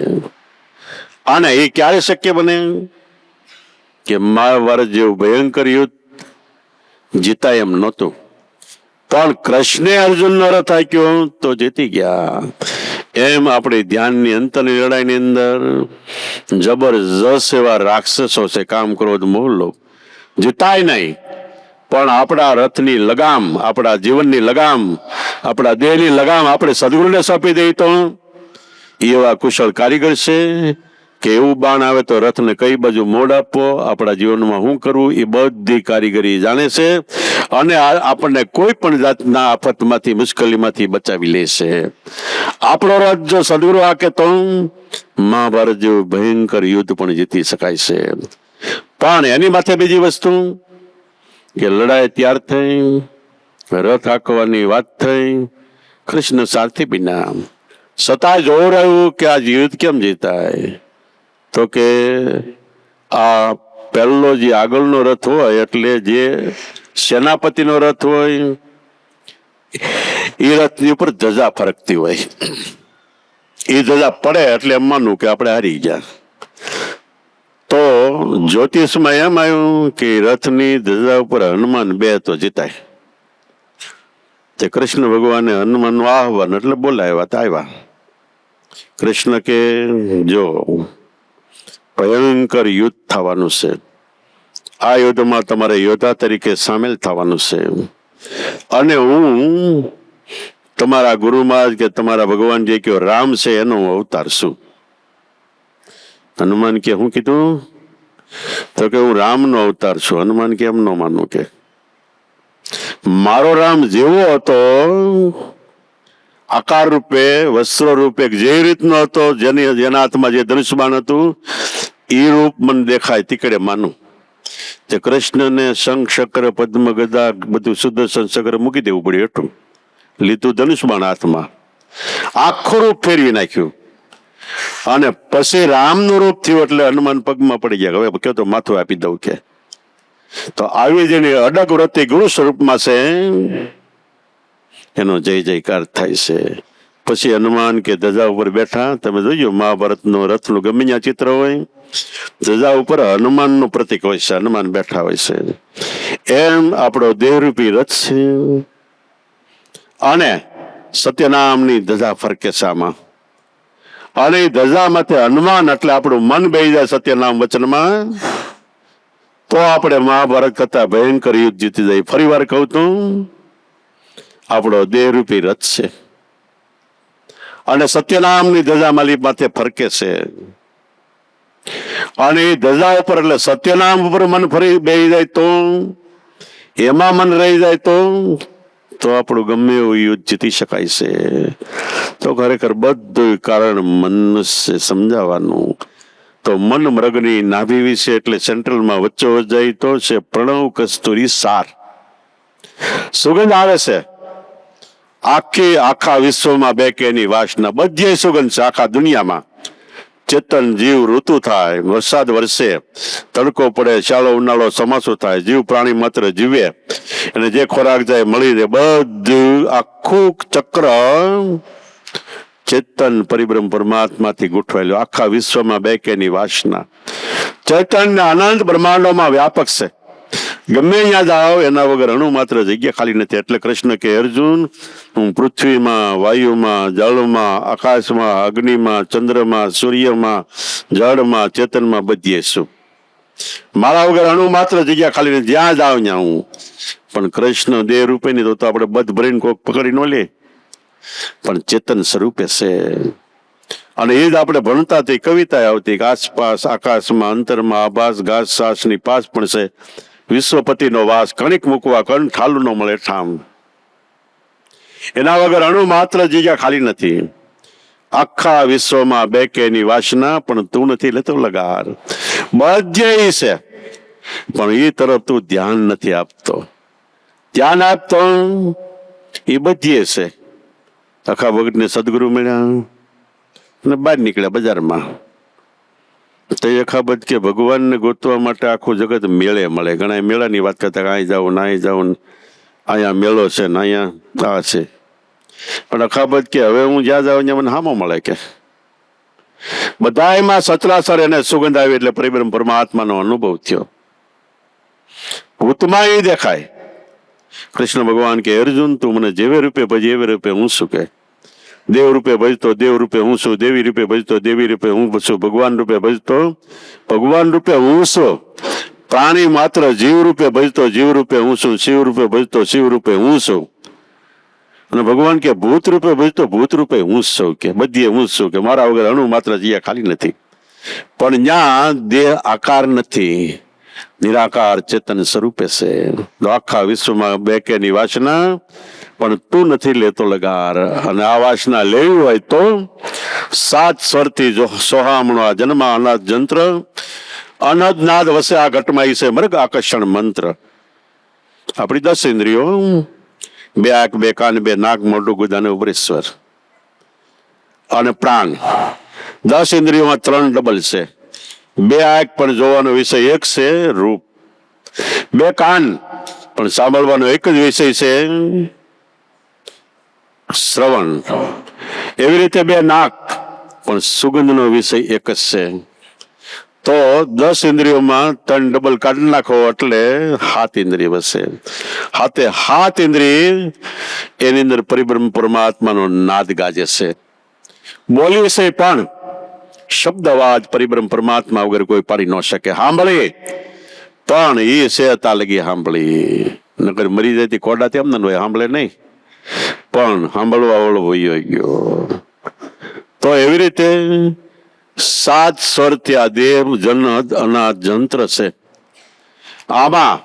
અને એ ક્યારે શક્ય બને કે મહાભારત જેવું ભયંકર યુદ્ધ જીતાય એમ નહોતું, પણ કૃષ્ણે અર્જુનનો રથ હાંક્યો તો જીતી ગયા. એમ આપણે ધ્યાનની અંતરની લડાઈની અંદર જબરજસ્ત એવા રાક્ષસો છે, કામ, ક્રોધ, મોહ, લોભ. જીતાય નહીં, પણ આપણા રથની લગામ, આપણા જીવનની લગામ, આપણા દેહની લગામ આપણે સદગુરુને સોંપી દઈએ તો એવા કુશળ કારીગર છે કે એવું બાણ આવે તો રથને કઈ બાજુ મોડ આપવો, આપણા જીવનમાં શું કરવું, એ બધી કારીગરી જાણે છે. અને આપણને કોઈ પણ જાતના આફતમાંથી, મુશ્કેલીમાંથી બચાવી લેશે. આપણો રથ જો સદગુરુ હાકે તો મહાભારત જેવું ભયંકર યુદ્ધ પણ જીતી શકાય છે. પણ એની માથે બીજી વસ્તુ કે લડાઈ ત્યાર થઈ, રથ હાંકવાની વાત થઈ, કૃષ્ણ સારથી બીના. છતાં જોવું રહ્યું કે આ યુદ્ધ કેમ જીતાય, તો કે આ પહેલો જે આગળનો રથ હોય એટલે જે સેનાપતિનો રથ હોય એ રથની ઉપર ધજા ફરકતી હોય. એ ધજા પડે એટલે એમ માનવું કે આપણે હારી ગયા. તો જ્યોતિષમાં એમ આવ્યું કે રથની ધજા ઉપર હનુમાન બે તો જીતાય. તે કૃષ્ણ ભગવાને હનુમાનનું આહવાન એટલે બોલાવ્યા તો આવ્યા. કૃષ્ણ કે જો ભયંકર યુદ્ધ થવાનું છે, આ યુદ્ધમાં તમારે યોદ્ધા તરીકે સામેલ થવાનું છે. અને હું તમારા ગુરુ મહારાજ કે તમારા ભગવાન જે કયો રામ છે એનો હું અવતાર છું. હનુમાન કે હું કીધું, તો કે હું રામનો અવતાર છું. હનુમાન કે એમ ન માનું, કે મારો રામ જેવો હતો આકાર રૂપે, વસ્ત્ર રૂપે, જે રીતનો હતો, જેના હાથમાં જે ધનુષ્બાણ હતું એ રૂપ મને દેખાય તીકડે માનું. તે કૃષ્ણને શંખ, ચક્ર, પદ્મ, ગદા બધું સુદર્શન ચક્ર મૂકી દેવું પડ્યું. એટલું લીધું ધનુષ્બાણ હાથમાં, આખું રૂપ ફેરવી નાખ્યું. અને પછી રામનું રૂપ થયું એટલે હનુમાન પગમાં પડી ગયા. હવે કયો તો માથું આપી દઉં કે. તો આવી જેની અડગ વૃત્તિ ગુરુ સ્વરૂપમાં છે એનો જય જયકાર થાય છે. પછી હનુમાન કે ધજા ઉપર બેઠા. તમે જોજો મહાભારતનો રથનું ગમે ત્યાં ચિત્ર હોય, ધજા ઉપર હનુમાનનું પ્રતીક હોય છે, હનુમાન બેઠા હોય છે. એમ આપણો દેહરૂપી રથ છે અને સત્યનામની ધજા ફરકે છે આમાં. અને એ ધજામાંથી હનુમાન એટલે આપણું મન બેસી જાય સત્યનામ વચનમાં, તો આપણે મહાભારત કરતા ભયંકર યુદ્ધ જીતી જાય. ફરી વાર કહું તો આપણો દેહરૂપી રથ છે અને સત્યનામની ધજા માલી માથે ફરકે છે. અને એ ધજા ઉપર એટલે સત્યનામ ઉપર મન ફરી બેસી જાય તો, એમાં મન રહી જાય તો આપણું ગમે એવું યુદ્ધ જીતી શકાય છે. તો ખરેખર બધું કારણ મન છે સમજાવવાનું. તો મન મૃગની નાભી વિશે એટલે સેન્ટ્રલમાં વચ્ચો જાય તો છે પ્રણવ કસ્તુરી સાર. સુગંધ આવે છે આખા વિશ્વમાં, બેકેની વાસના બધી સુગંધ છે આખા દુનિયામાં. ચેતન જીવ, ઋતુ થાય, વરસાદ વરસે, તડકો પડે, શિયાળો ઉનાળો ચોમાસું થાય, જીવ પ્રાણી માત્ર જીવે અને જે ખોરાક જાય મળી રહે, બધું આખું ચક્ર ચેતન પરિબ્રહ્મ પરમાત્માથી ગોઠવાયેલું. આખા વિશ્વમાં બેકેની વાસના. ચૈતન્ય અનંત બ્રહ્માંડોમાં વ્યાપક છે. ગમે ત્યાં જાઓ એના વગર અણુ માત્ર જગ્યા ખાલી નથી. એટલે કૃષ્ણ કે અર્જુન, હું પૃથ્વીમાં, વાયુમાં, જળમાં, આકાશમાં, અગ્નિમાં, ચંદ્રમાં, સૂર્યમાં, જળમાં, ચેતનમાં બધીએ છું. મારા વગર અણુ માત્ર જગ્યા ખાલી નથી. જ્યાં જાઓ ત્યાં હું. પણ કૃષ્ણ દેહ રૂપે નહીં તો આપણે બધ ભરીને કોક પકડી ન લે, પણ ચેતન સ્વરૂપે છે. અને એ જ આપણે ભણતા તે કવિતા આવતી કે આસપાસ આકાશમાં અંતરમાં આભાસ ઘાસ સાસની પાસ પણ છે, વિશ્વપતિનો વાસ કણિક મૂકવા કણ ઠાલું ન મળે ઠામ. એના વગર અણુ માત્ર જગ્યા ખાલી નથી. આખા વિશ્વમાં બેકેની વાસના પણ તું નથી લેતો લગાર. બધે છે પણ એ તરફ તું ધ્યાન નથી આપતો. ધ્યાન આપતો એ બધીએ છે. આખા વખતને સદગુરુ મળ્યા અને બહાર નીકળ્યા બજારમાં. તો અખાબત કે ભગવાનને ગોતવા માટે આખું જગત મેળે મળે. ઘણા મેળાની વાત કરતા કે અહીં જાઉં ને અહીં જાઉં, અહીંયા મેળો છે ને અહીંયા આ છે. પણ અખાબત કે હવે હું જ્યાં જાઉં ત્યાં મને હામો મળે કે બધા એમાં સચરાચર એને સુગંધ આવી એટલે પરિબ્રહ્મ પરમાત્માનો અનુભવ થયો. ભૂતમાં એ દેખાય. કૃષ્ણ ભગવાન કે અર્જુન તું મને જેવે રૂપે ભજી એવે રૂપે હું શું કે દેવ રૂપે ભજતો દેવ રૂપે હું છું, દેવી રૂપે ભજતો દેવી રૂપે હું છું, ભગવાન રૂપે ભજતો ભગવાન રૂપે હું છું, પ્રાણી માત્ર જીવ રૂપે ભજતો જીવ રૂપે હું છું, શિવ રૂપે ભજતો શિવ રૂપે હું છું. અને ભગવાન કે ભૂત રૂપે ભજતો ભૂત રૂપે હું છું કે બધીએ હું છું કે મારા વગર અણુ માત્ર જીયા ખાલી નથી. પણ ત્યાં દેહ આકાર નથી, નિરાકાર ચેતન સ્વરૂપે છે. આખા વિશ્વમાં બેકેની વાસના પણ તું નથી લેતો લગાર. અને આ વાસના લેવી હોય તો 7 સ્વરથી સોહામણો આ જન્મ અનાદ જંત્ર અનદનાદ વસે આ ઘટમાં છે મૃગ આકર્ષણ મંત્ર. આપણી 10 ઇન્દ્રિયો, 2 આંખ 2 કાન 2 નાક મોઢું ગુદા અને ઉપરેશ્વર અને પ્રાણ. 10 ઇન્દ્રિયોમાં 3 ડબલ છે. 2 આંખ પણ જોવાનો વિષય એક છે રૂપ, 2 કાન પણ સાંભળવાનો એક જ વિષય છે શ્રવણ. એવી રીતે 2 નાક પણ સુગંધનો વિષય એક જ છે. તો 10 ઇન્દ્રિયોમાં 3 ડબલ કાઢી નાખો એટલે 7 ઇન્દ્રિય વસે. 7 ઇન્દ્રિય એની અંદર પરિબ્રહ્મ પરમાત્માનો નાદ ગાજે છે. બોલી છે પણ શબ્દ અવાજ પરિબ્રહ્મ પરમાત્મા વગર કોઈ પાડી ન શકે. સાંભળી પણ એ છે તા લગી સાંભળી, નકર મરી જાય કોડા તેમ ન હોય, સાંભળે નહીં પણ સાંભળવા વાળો વયો ગયો. તો એવી રીતે 7 સ્વરથી આ દેવ જનદ અનાદ જંત્ર છે. આમાં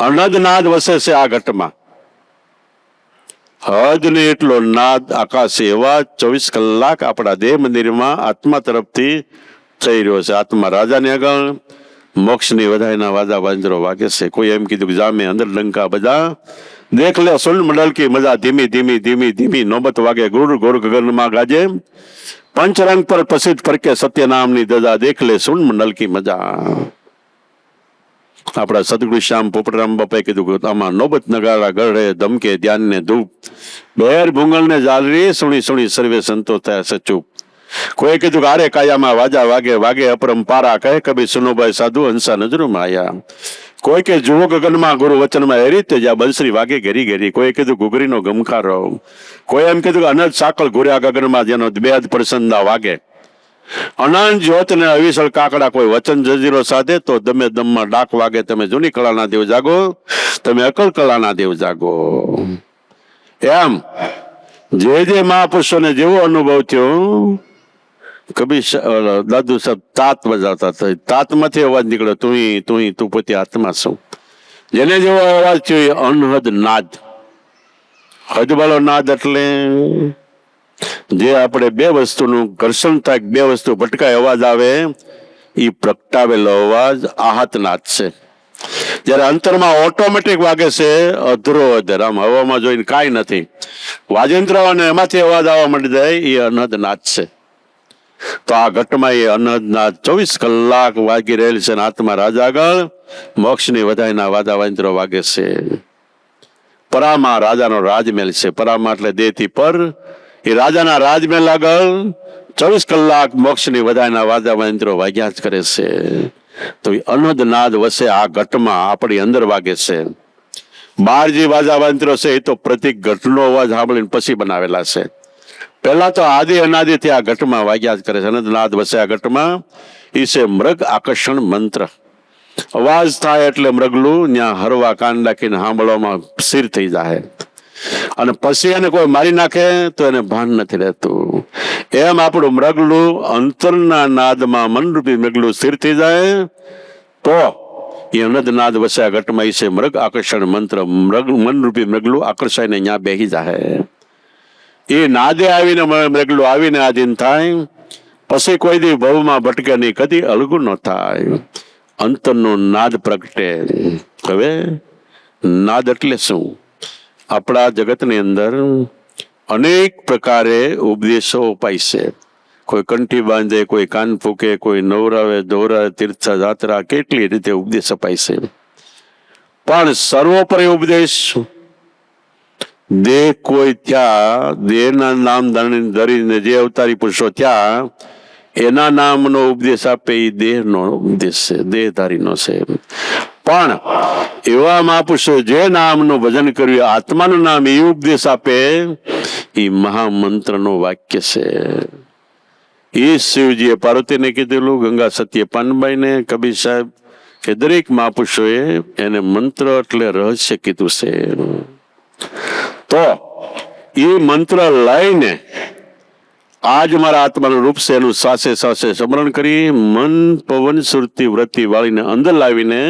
અનદનાદ વસે છે આ ઘટમાં. હદ ને એટલો નાદ આકાશે એવા 24 કલાક આપણા દેહ મંદિરમાં આત્મા તરફથી થઈ રહ્યો છે. આત્મા રાજાને આગળ મોક્ષની વધાઈના વાજા વાંજરો વાગે છે. કોઈ એમ કીધું કે જામે અંદર લંકા બધા દેખ લે સુન મંડળ કી મજા ધીમી ધીમી ધીમી ધીમી નોબત વાગે ગુર ગોર ગગનમાં ગાજે પંચરંગ પર પ્રસિદ્ધ ફરકે સત્ય નામની દજા દેખ લે સુન મંડળ કી મજા. આપણા સદગુરુ શ્યામ પોપટરામ બાપાએ કીધું કે આમાં નોબત નગારા ગળે ધમકે ધ્યાન ને ધૂપ બેર ભૂંગળ ને જાલરી સુણી સુણી સર્વે સંતો થયા સચૂપ. કોઈ કીધું કે આરે કાયામાં વાજા વાગે વાગે અપરંપારા કહે કભી સુનોભાઈ સાધુ હંસા નજરોમાં આયા. કોઈ કે જુઓ ગગનમાં ગુરુ વચનમાં એ રીતે જ્યાં બંસરી વાગે ઘેરી ઘેરી. કોઈ કીધું ઘુઘરીનો ગમખારો. કોઈ એમ કીધું કે અનંત સાકળ ઘુર્યા ગગનમાં જેનો બેદ પ્રસન્નતા વાગે. અનંત જ્યોત ને અવિસળ કાકડા કોઈ વચન જજીરો સાધે તો દમે દમમાં ડાક વાગે. તમે જૂની કળાના દેવ જાગો, તમે અકલ કળાના દેવ જાગો. એમ જે મહાપુરુષોને જેવો અનુભવ થયો, કબીર દાદુ સાહેબ તાત બજાવતા હતા, તાતમાંથી અવાજ નીકળ્યો તું પોતે આત્મા છું. જેને જેવો અવાજ થયો અનહદ નાદ. હદ વાળો નાદ એટલે જે આપણે 2 વસ્તુનું ઘર્ષણ થાય, 2 વસ્તુ ભટકાય અવાજ આવે, એ પ્રગટાવેલો અવાજ આહત નાદ છે. જયારે અંતરમાં ઓટોમેટિક વાગે છે અધરો અધર, આમ હવામાં જોઈને કાંઈ નથી, વાજેન્દ્ર અને એમાંથી અવાજ આવવા માંડી જાય, એ અનહદ નાદ છે. તો આ ઘટમાં એ અનહદ નાદ 24 કલાક વાગી રહેલ છે. આત્મા રાજા આગળ મોક્ષની વધાઈના વાદા વાંજરો વાગે છે. પરામાં રાજાનો રાજમહેલ છે. પરામાં એટલે દેહથી પર, એ રાજાના રાજમહેલ આગળ 24 કલાક મોક્ષની વધાઈના વાદા વાંજરો વાગ્યા જ કરે છે. તો એ અનહદ નાદ વસે આ ઘટમાં આપણી અંદર વાગે છે. 12 જે વાજા વાંજરો છે એ તો પ્રતિક ઘટનો અવાજ સાંભળીને પછી બનાવેલા છે. પહેલા તો આદિ અનાદિથી આ ઘટમાં વાગ્યા જ કરે છે. અનંત નાદ વસે આ ઘટમાં. એ છે મૃગ આકર્ષણ મંત્ર. અવાજ થાય એટલે મૃગલું ત્યાં હરવા કાન નાખીને સાંભળવામાં સ્થિર થઈ જાય. અને પછી એને કોઈ મારી નાખે તો એને ભાન નથી રહેતું. એમ આપણું મૃગલું અંતરના નાદમાં મનરૂપી મૃગલું સ્થિર થઈ જાય તો એ અનદનાદ વસ્યા ઘટમાં છે મૃગ આકર્ષણ મંત્ર. મનરૂપી મૃગલું આકર્ષાઈને ત્યાં બેસી જાય. એ નાદે આવીને મૃગલું આવીને આધીન થાય પછી કોઈ દી ભવમાં ભટકે નહીં, કદી અલગું ન થાય. અંતરનો નાદ પ્રગટે. હવે નાદ એટલે શું? આપણા જગતની અંદર અનેક પ્રકારે ઉપદેશો અપાય છે. કોઈ કંઠી બાંધે, કોઈ કાન ફૂકે, કોઈ નવરાવે દોરાવે, તીર્થ જાત્રા, કેટલી રીતે ઉપદેશ અપાય છે. પણ સર્વોપરી ઉપદેશ દેહ કોઈ ત્યાં દેહના નામ ધરીને જે અવતારી પુરુષો ત્યાં એના નામનો ઉપદેશ આપે એ દેહનો ઉપદેશ છે, દેહધારીનો છે. પણ એવા મહાપુરુષો જે નામનું ભજન કર્યું, આત્માનું નામ એ ઉપદેશ આપે એ મહામંત્રનો વાક્ય છે. એ શિવજીએ પાર્વતીને કીધેલું, ગંગા સત્ય પાનબાઈને, કબીર સાહેબ કે દરેક મહાપુરુષોએ એને મંત્ર એટલે રહસ્ય કીધું છે. તો એ મંત્ર લઈને આજ મારા આત્માનું રૂપ છે એનું શ્વાસે શ્વાસે સ્મરણ કરી મન પવન સુરતી વૃત્તિ વાળીને અંદર લાવીને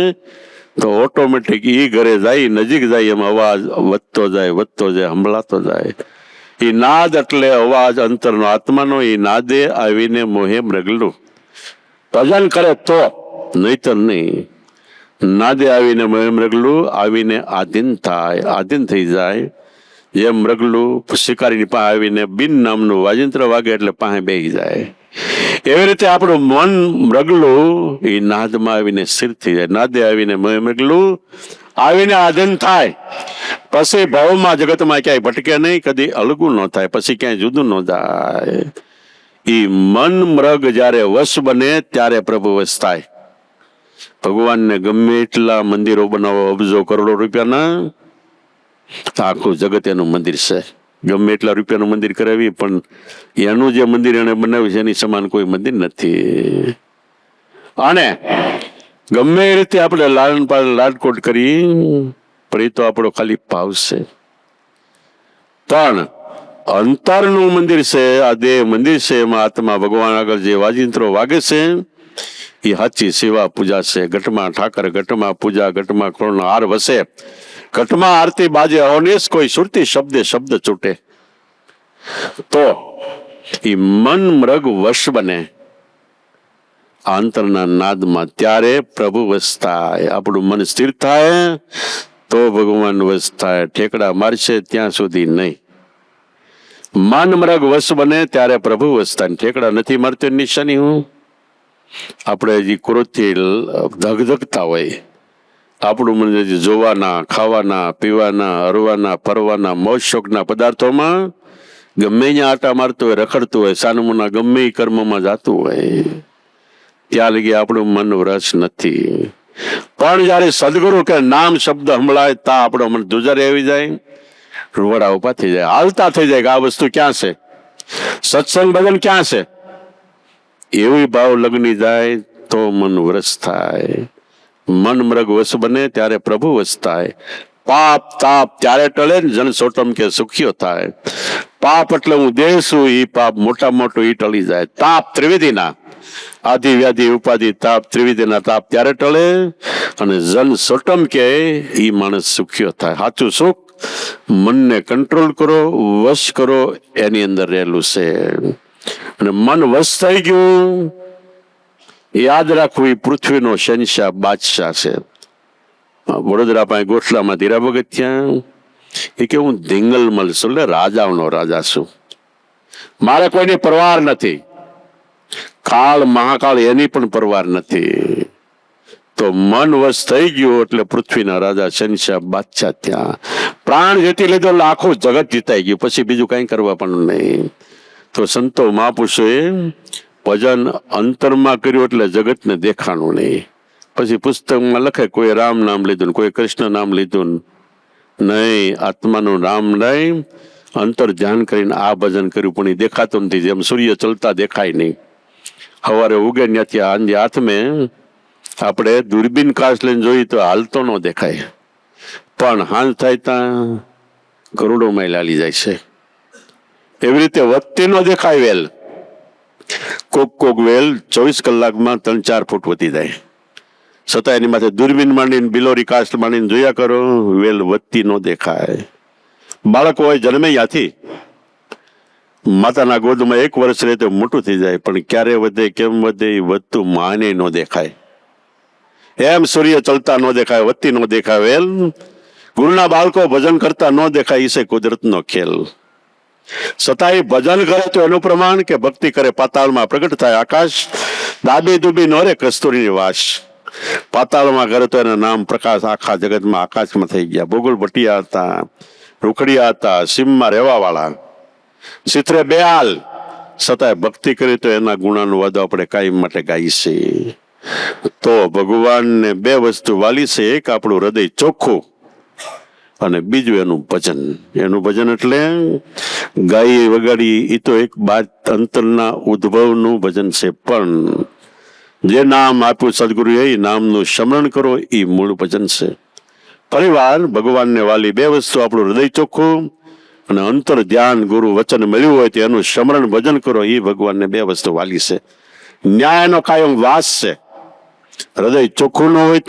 તો ઓટોમેટિક એ ઘરે જાય, નજીક જાય એમ અવાજ વધતો જાય સંભળાતો જાય. એ નાદ એટલે અવાજ અંતરનો આત્માનો. એ નાદે આવીને મોહે મૃગલું ભજન કરે તો, નહીતર નહીં. નાદે આવીને મોહે મૃગલું આવીને આધીન થાય, આધીન થઈ જાય. જેમ મૃગલું શિકારીની પાસે આવીને બિન નામનું વાજિંત્ર વાગે એટલે પાસે બેસી જાય, એવી રીતે આપણું મન મૃગલું એ નાદમાં આવીને સ્થિર થઈ જાય. નાદે આવીને મૃગલું આવીને આધીન થાય પછી ભાવમાં જગતમાં ક્યાંય ભટકે નહીં, કદી અલગું ન થાય, પછી ક્યાંય જુદું ન જાય. એ મન મૃગ જ્યારે વશ બને ત્યારે પ્રભુ વશ થાય. ભગવાનને ગમે એટલા મંદિરો બનાવો, અબજો કરોડો રૂપિયાના, આખું જગત એનું મંદિર છે. ગમે એટલા રૂપિયાનું મંદિર કરાવી પણ એનું જે મંદિર એને બનાવ્યું છે એની સમાન કોઈ મંદિર નથી. અને ગમે એ રીતે આપણે લાલન પાલન લાડકોટ કરી પણ એ તો આપણો ખાલી ભાવ છે. પણ અંતરનું મંદિર છે, આ દેહ મંદિર છે, એમાં આત્મા ભગવાન આગળ જે વાજિંત્રો વાગે છે એ સાચી સેવા પૂજા છે. ઘટમાં ઠાકર, ઘટમાં પૂજા, ઘટમાં ખોળનો હાર વસે, ઘટમાં આરતી બાજે અહોનેશ, કોઈ સુરતી શબ્દે શબ્દ છૂટે. તો એ મન મૃગ વશ બને આંતરના નાદમાં, ત્યારે પ્રભુ વશ થાય. આપણું મન સ્થિર થાય તો ભગવાન વશ થાય. ઠેકડા મારશે ત્યાં સુધી નહીં. મન મૃગ વશ બને ત્યારે પ્રભુ વશ થાય. ઠેકડા નથી મારતો નિશાની હું આપણે હજી ક્રોધથી ધગધગતા હોય, આપણું મન જોવાના, ખાવાના, પીવાના, હરવાના, ફરવાના, મોજ શોખના પદાર્થોમાં ગમે ત્યાં આટા મારતું હોય, રખડતું હોય, સાનમુના ગમે એ કર્મમાં જતું હોય, ત્યાં લગી આપણું મન રસ નથી. પણ જયારે સદગુરુ કે નામ શબ્દ સંભળાય તા આપણો મન ધુજારે આવી જાય, રૂવાડા ઉભા થઈ જાય, હાલતા થઈ જાય કે આ વસ્તુ ક્યાં છે, સત્સંગ ભજન ક્યાં છે. એવી ભાવ લગ્ની જાય તો મન વરસ થાય. મન મૃગ વશ બને ત્યારે પ્રભુ વશ થાય. પાપ તાપ ત્યારે ટળે ને જન સોટમ કે સુખ્યો થાય. પાપ એટલે હું દેહ છું, એ પાપ મોટા મોટું ઈ ટળી જાય. તાપ ત્રિવેદીના, આદિ વ્યાધિ ઉપાધિ તાપ ત્રિવેદીના તાપ ત્યારે ટળે અને જન સોટમ કે ઈ માણસ સુખ્યો થાય. સાચું સુખ મનને કંટ્રોલ કરો, વશ કરો, એની અંદર રહેલું છે. અને મન વશ થઈ ગયું, યાદ રાખવું એ પૃથ્વીનો શહેનશાહ બાદશાહ છે. વડોદરા પાસે ગોઠલામાં ધીરા ભગત થયા, એ કે હું ધીંગલમલ છું, એટલે રાજાઓનો રાજા છું, મારે કોઈની પરવાર નથી, કાળ મહાકાળ એની પણ પરવાર નથી. તો મન વશ થઈ ગયું એટલે પૃથ્વીના રાજા શહેનશાહ બાદશાહ ત્યાં. પ્રાણ જીતી લીધો એટલે આખું જગત જીતાઈ ગયું, પછી બીજું કઈ કરવા પણ નહીં. તો સંતો મહાપુરુષોએ ભજન અંતરમાં કર્યું એટલે જગતને દેખાણું નહીં. પછી પુસ્તકમાં લખે કોઈ રામ નામ લીધું, કોઈ કૃષ્ણ નામ લીધું નહીં, આત્માનું નામ નહીં, અંતર ધ્યાન કરીને આ ભજન કર્યું પણ એ દેખાતું નથી. જેમ સૂર્ય ચલતા દેખાય નહીં, સવારે ઉગે ત્યાંથી આંજે હાથમાં આપણે દૂરબીન કાચ લઈને જોઈએ તો હાલતો ન દેખાય, પણ હાંજ થાય ત્યાં કરોડો માઇલ હાલી જાય છે. એવી રીતે વધતી ન દેખાય વેલ. કોક વેલ 24 કલાકમાં 3-4 ફૂટ વધી જાય, છતાં એની માથે દૂરબીન માંડીને બિલોરી કાસ્ટ માંડીને જોયા કરો, વેલ વધતી ન દેખાય. બાળક હોય જન્મે ત્યાંથી માતાના ગોદમાં 1 વર્ષ રહે તો મોટું થઈ જાય, પણ ક્યારે વધે કેમ વધે એ વધતું માને ન દેખાય. એમ સૂર્ય ચલતા ન દેખાય, વધતી ન દેખાય વેલ. ગુરુના બાળકો ભજન કરતા ન દેખાય, ઈસે કુદરતનો ખેલ. છતાંય ભજન કરે તો એનું પ્રમાણ કે ભક્તિ કરે પાતાળમાં પ્રગટ થાય આકાશ. દાબી દુબી નો રે કસ્તુરીની વાસ. પાતાળમાં કરે તો એના નામ પ્રકાશ આખા જગતમાં આકાશમાં થઈ ગયા. ભૂગોળ ભટિયા હતા, રૂખડિયા હતા, સીમમાં રહેવા વાળા, સિત્રે બેહાલ, છતાંય ભક્તિ કરી તો એના ગુણાનુવાદ આપણે કાયમ માટે ગાઈ છે. તો ભગવાનને 2 વસ્તુ વાલી છે, એક આપણું હૃદય ચોખ્ખું અને બીજું એનું ભજન. એનું ભજન એટલે ગાઈ વગાડી એ તો એક બાત અંતરના ઉદ્ભવનું ભજન છે, પણ જે નામ આપ્યું સદગુરુએ એ નામનું સ્મરણ કરો એ મૂળ ભજન છે. પરિવાર ભગવાનને વાલી 2 વસ્તુ, આપણું હૃદય ચોખ્ખું અને અંતર ધ્યાન ગુરુ વચન મળ્યું હોય તો એનું સ્મરણ ભજન કરો, એ ભગવાનને 2 વસ્તુ વાલી છે. ન્યાયનો કાયમ વાસ છે. હૃદય ચોખ્ખું ન હોય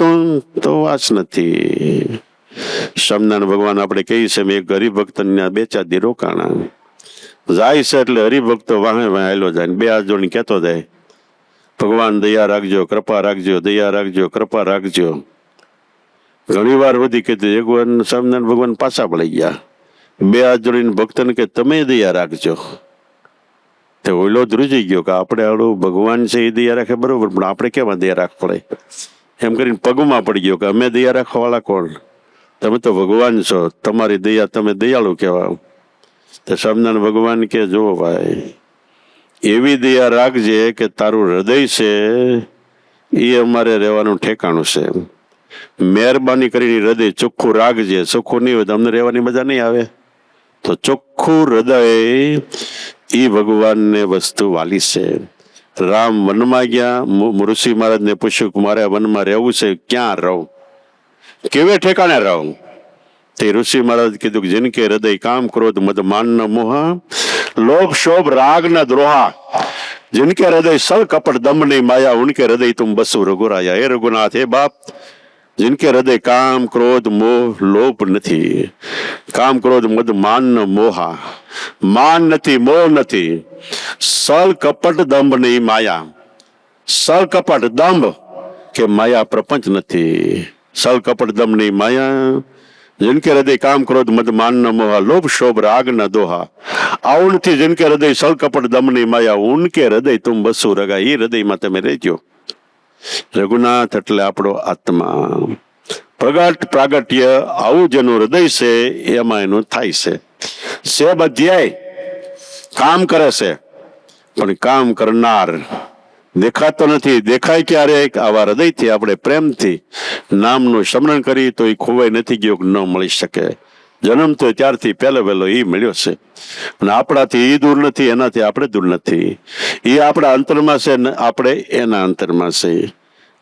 તો વાસ નથી. સ્વામિનારાયણ ભગવાન આપણે કહીએ છીએ, મેં એક હરિભક્ત 2-4 દી રોકાણા જાય છે, એટલે હરિભક્તો વાહે હાલ્યો જાય, 2 હાથ જોડીને કહેતો જાય, ભગવાન દયા રાખજો, કૃપા રાખજો, દયા રાખજો, કૃપા રાખજો. ઘણી વાર વધી કીધું. એક વાર સ્વામિનારાયણ ભગવાન પાછા પડી ગયા, 2 હાથ જોડીને ભક્તને કે તમે દયા રાખજો. તે ઓઈલો ધ્રુજી ગયો કે આપણે આવડું ભગવાન છે એ દયા રાખે બરોબર, પણ આપણે કેમાં દયા રાખવા પડે? એમ કરીને પગમાં પડી ગયો કે અમે દયા રાખવા વાળા કોણ? તમે તો ભગવાન છો, તમારી દયા, તમે દયાળુ કહેવાય. તો સ્વામિનારાયણ ભગવાન કે જો ભાઈ, એવી દયા રાખજે કે તારું હૃદય છે એ અમારે રહેવાનું ઠેકાણું છે. મહેરબાની કરીને હૃદય ચોખ્ખું રાખજે. ચોખ્ખું નહીં હોય તો અમને રહેવાની મજા નહીં આવે. તો ચોખ્ખું હૃદય એ ભગવાનને વસ્તુ વાલી છે. રામ વનમાં ગયા, ઋષિ મહારાજને પૂછ્યું કે મારે વનમાં રહેવું છે, ક્યાં રહું, કેવે ઠેકાણે રહું? તે ઋષિ મહારાજ કીધું કે જિનકે હૃદય કામ ક્રોધ મદ માન ન મોહા, લોભ શોભ રાગ ન દ્રોહા, जिनके हृदय सल कपट दम्भ नहीं माया, उनके हृदय तुम बसु रघुराया. हे रघुनाथ, हे बाप, जिनके हृदय काम क्रोध मोह लोभ નથી, કામ ક્રોધ મદ માન ન મોહા, માન નથી, મોહ નથી, સલ કપટ દંભ નહીં માયા. સલ કપટ દંભ કે માયા પ્રપંચ નથી. સલ કપટ દંભ નહીં માયા, जिनके हृदय काम क्रोध मद मान न मोहा, लोभ शोभ राग न दोहा, આવું નથી. जिनके हृदय सल कपट दम नहीं माया, उनके हृदय तुम बसु रगा. એ હૃદયમાં તમે રહેજો. રઘુનાથ એટલે આપણો આત્મા. પ્રગટ પ્રાગટ્ય આવું જેનું હૃદય છે એમાં એનું થાય છે. અધ્યાય કામ કરે છે, પણ કામ કરનાર દેખાતો નથી. દેખાય ક્યારે? આવા હૃદયથી આપણે પ્રેમથી નામનું સ્મરણ કરી તો એ ખોવાઈ નથી ગયો, ન મળી શકે. જન્મ તો ત્યારથી પહેલો એ મળ્યો છે, અને આપણાથી એ દૂર નથી, એનાથી આપણે દૂર નથી. એ આપણા અંતરમાં છે ને આપણે એના અંતરમાં છે.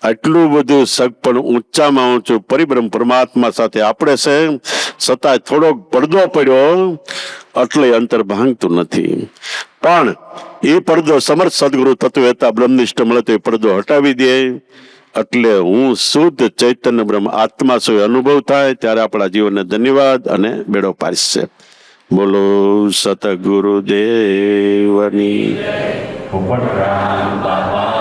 આટલું બધું સગપણ ઊંચામાં ઊંચું પરિબ્રહ્મ પરમાત્મા સાથે આપણે છે, છતાંય થોડોક પડદો પડ્યો એટલે અંતર ભાંગતું નથી. પણ એ પડદો સમર્થ સદગુરુ તત્વવેતા બ્રહ્મનિષ્ઠ મળે તો એ પડદો હટાવી દે, એટલે હું શુદ્ધ ચૈતન્ય બ્રહ્મ આત્મા છું અનુભવ થાય ત્યારે આપણા જીવનને ધન્યવાદ અને બેડો પારશે. બોલો સતગુરુદેવની. પોપટ રામ બાબા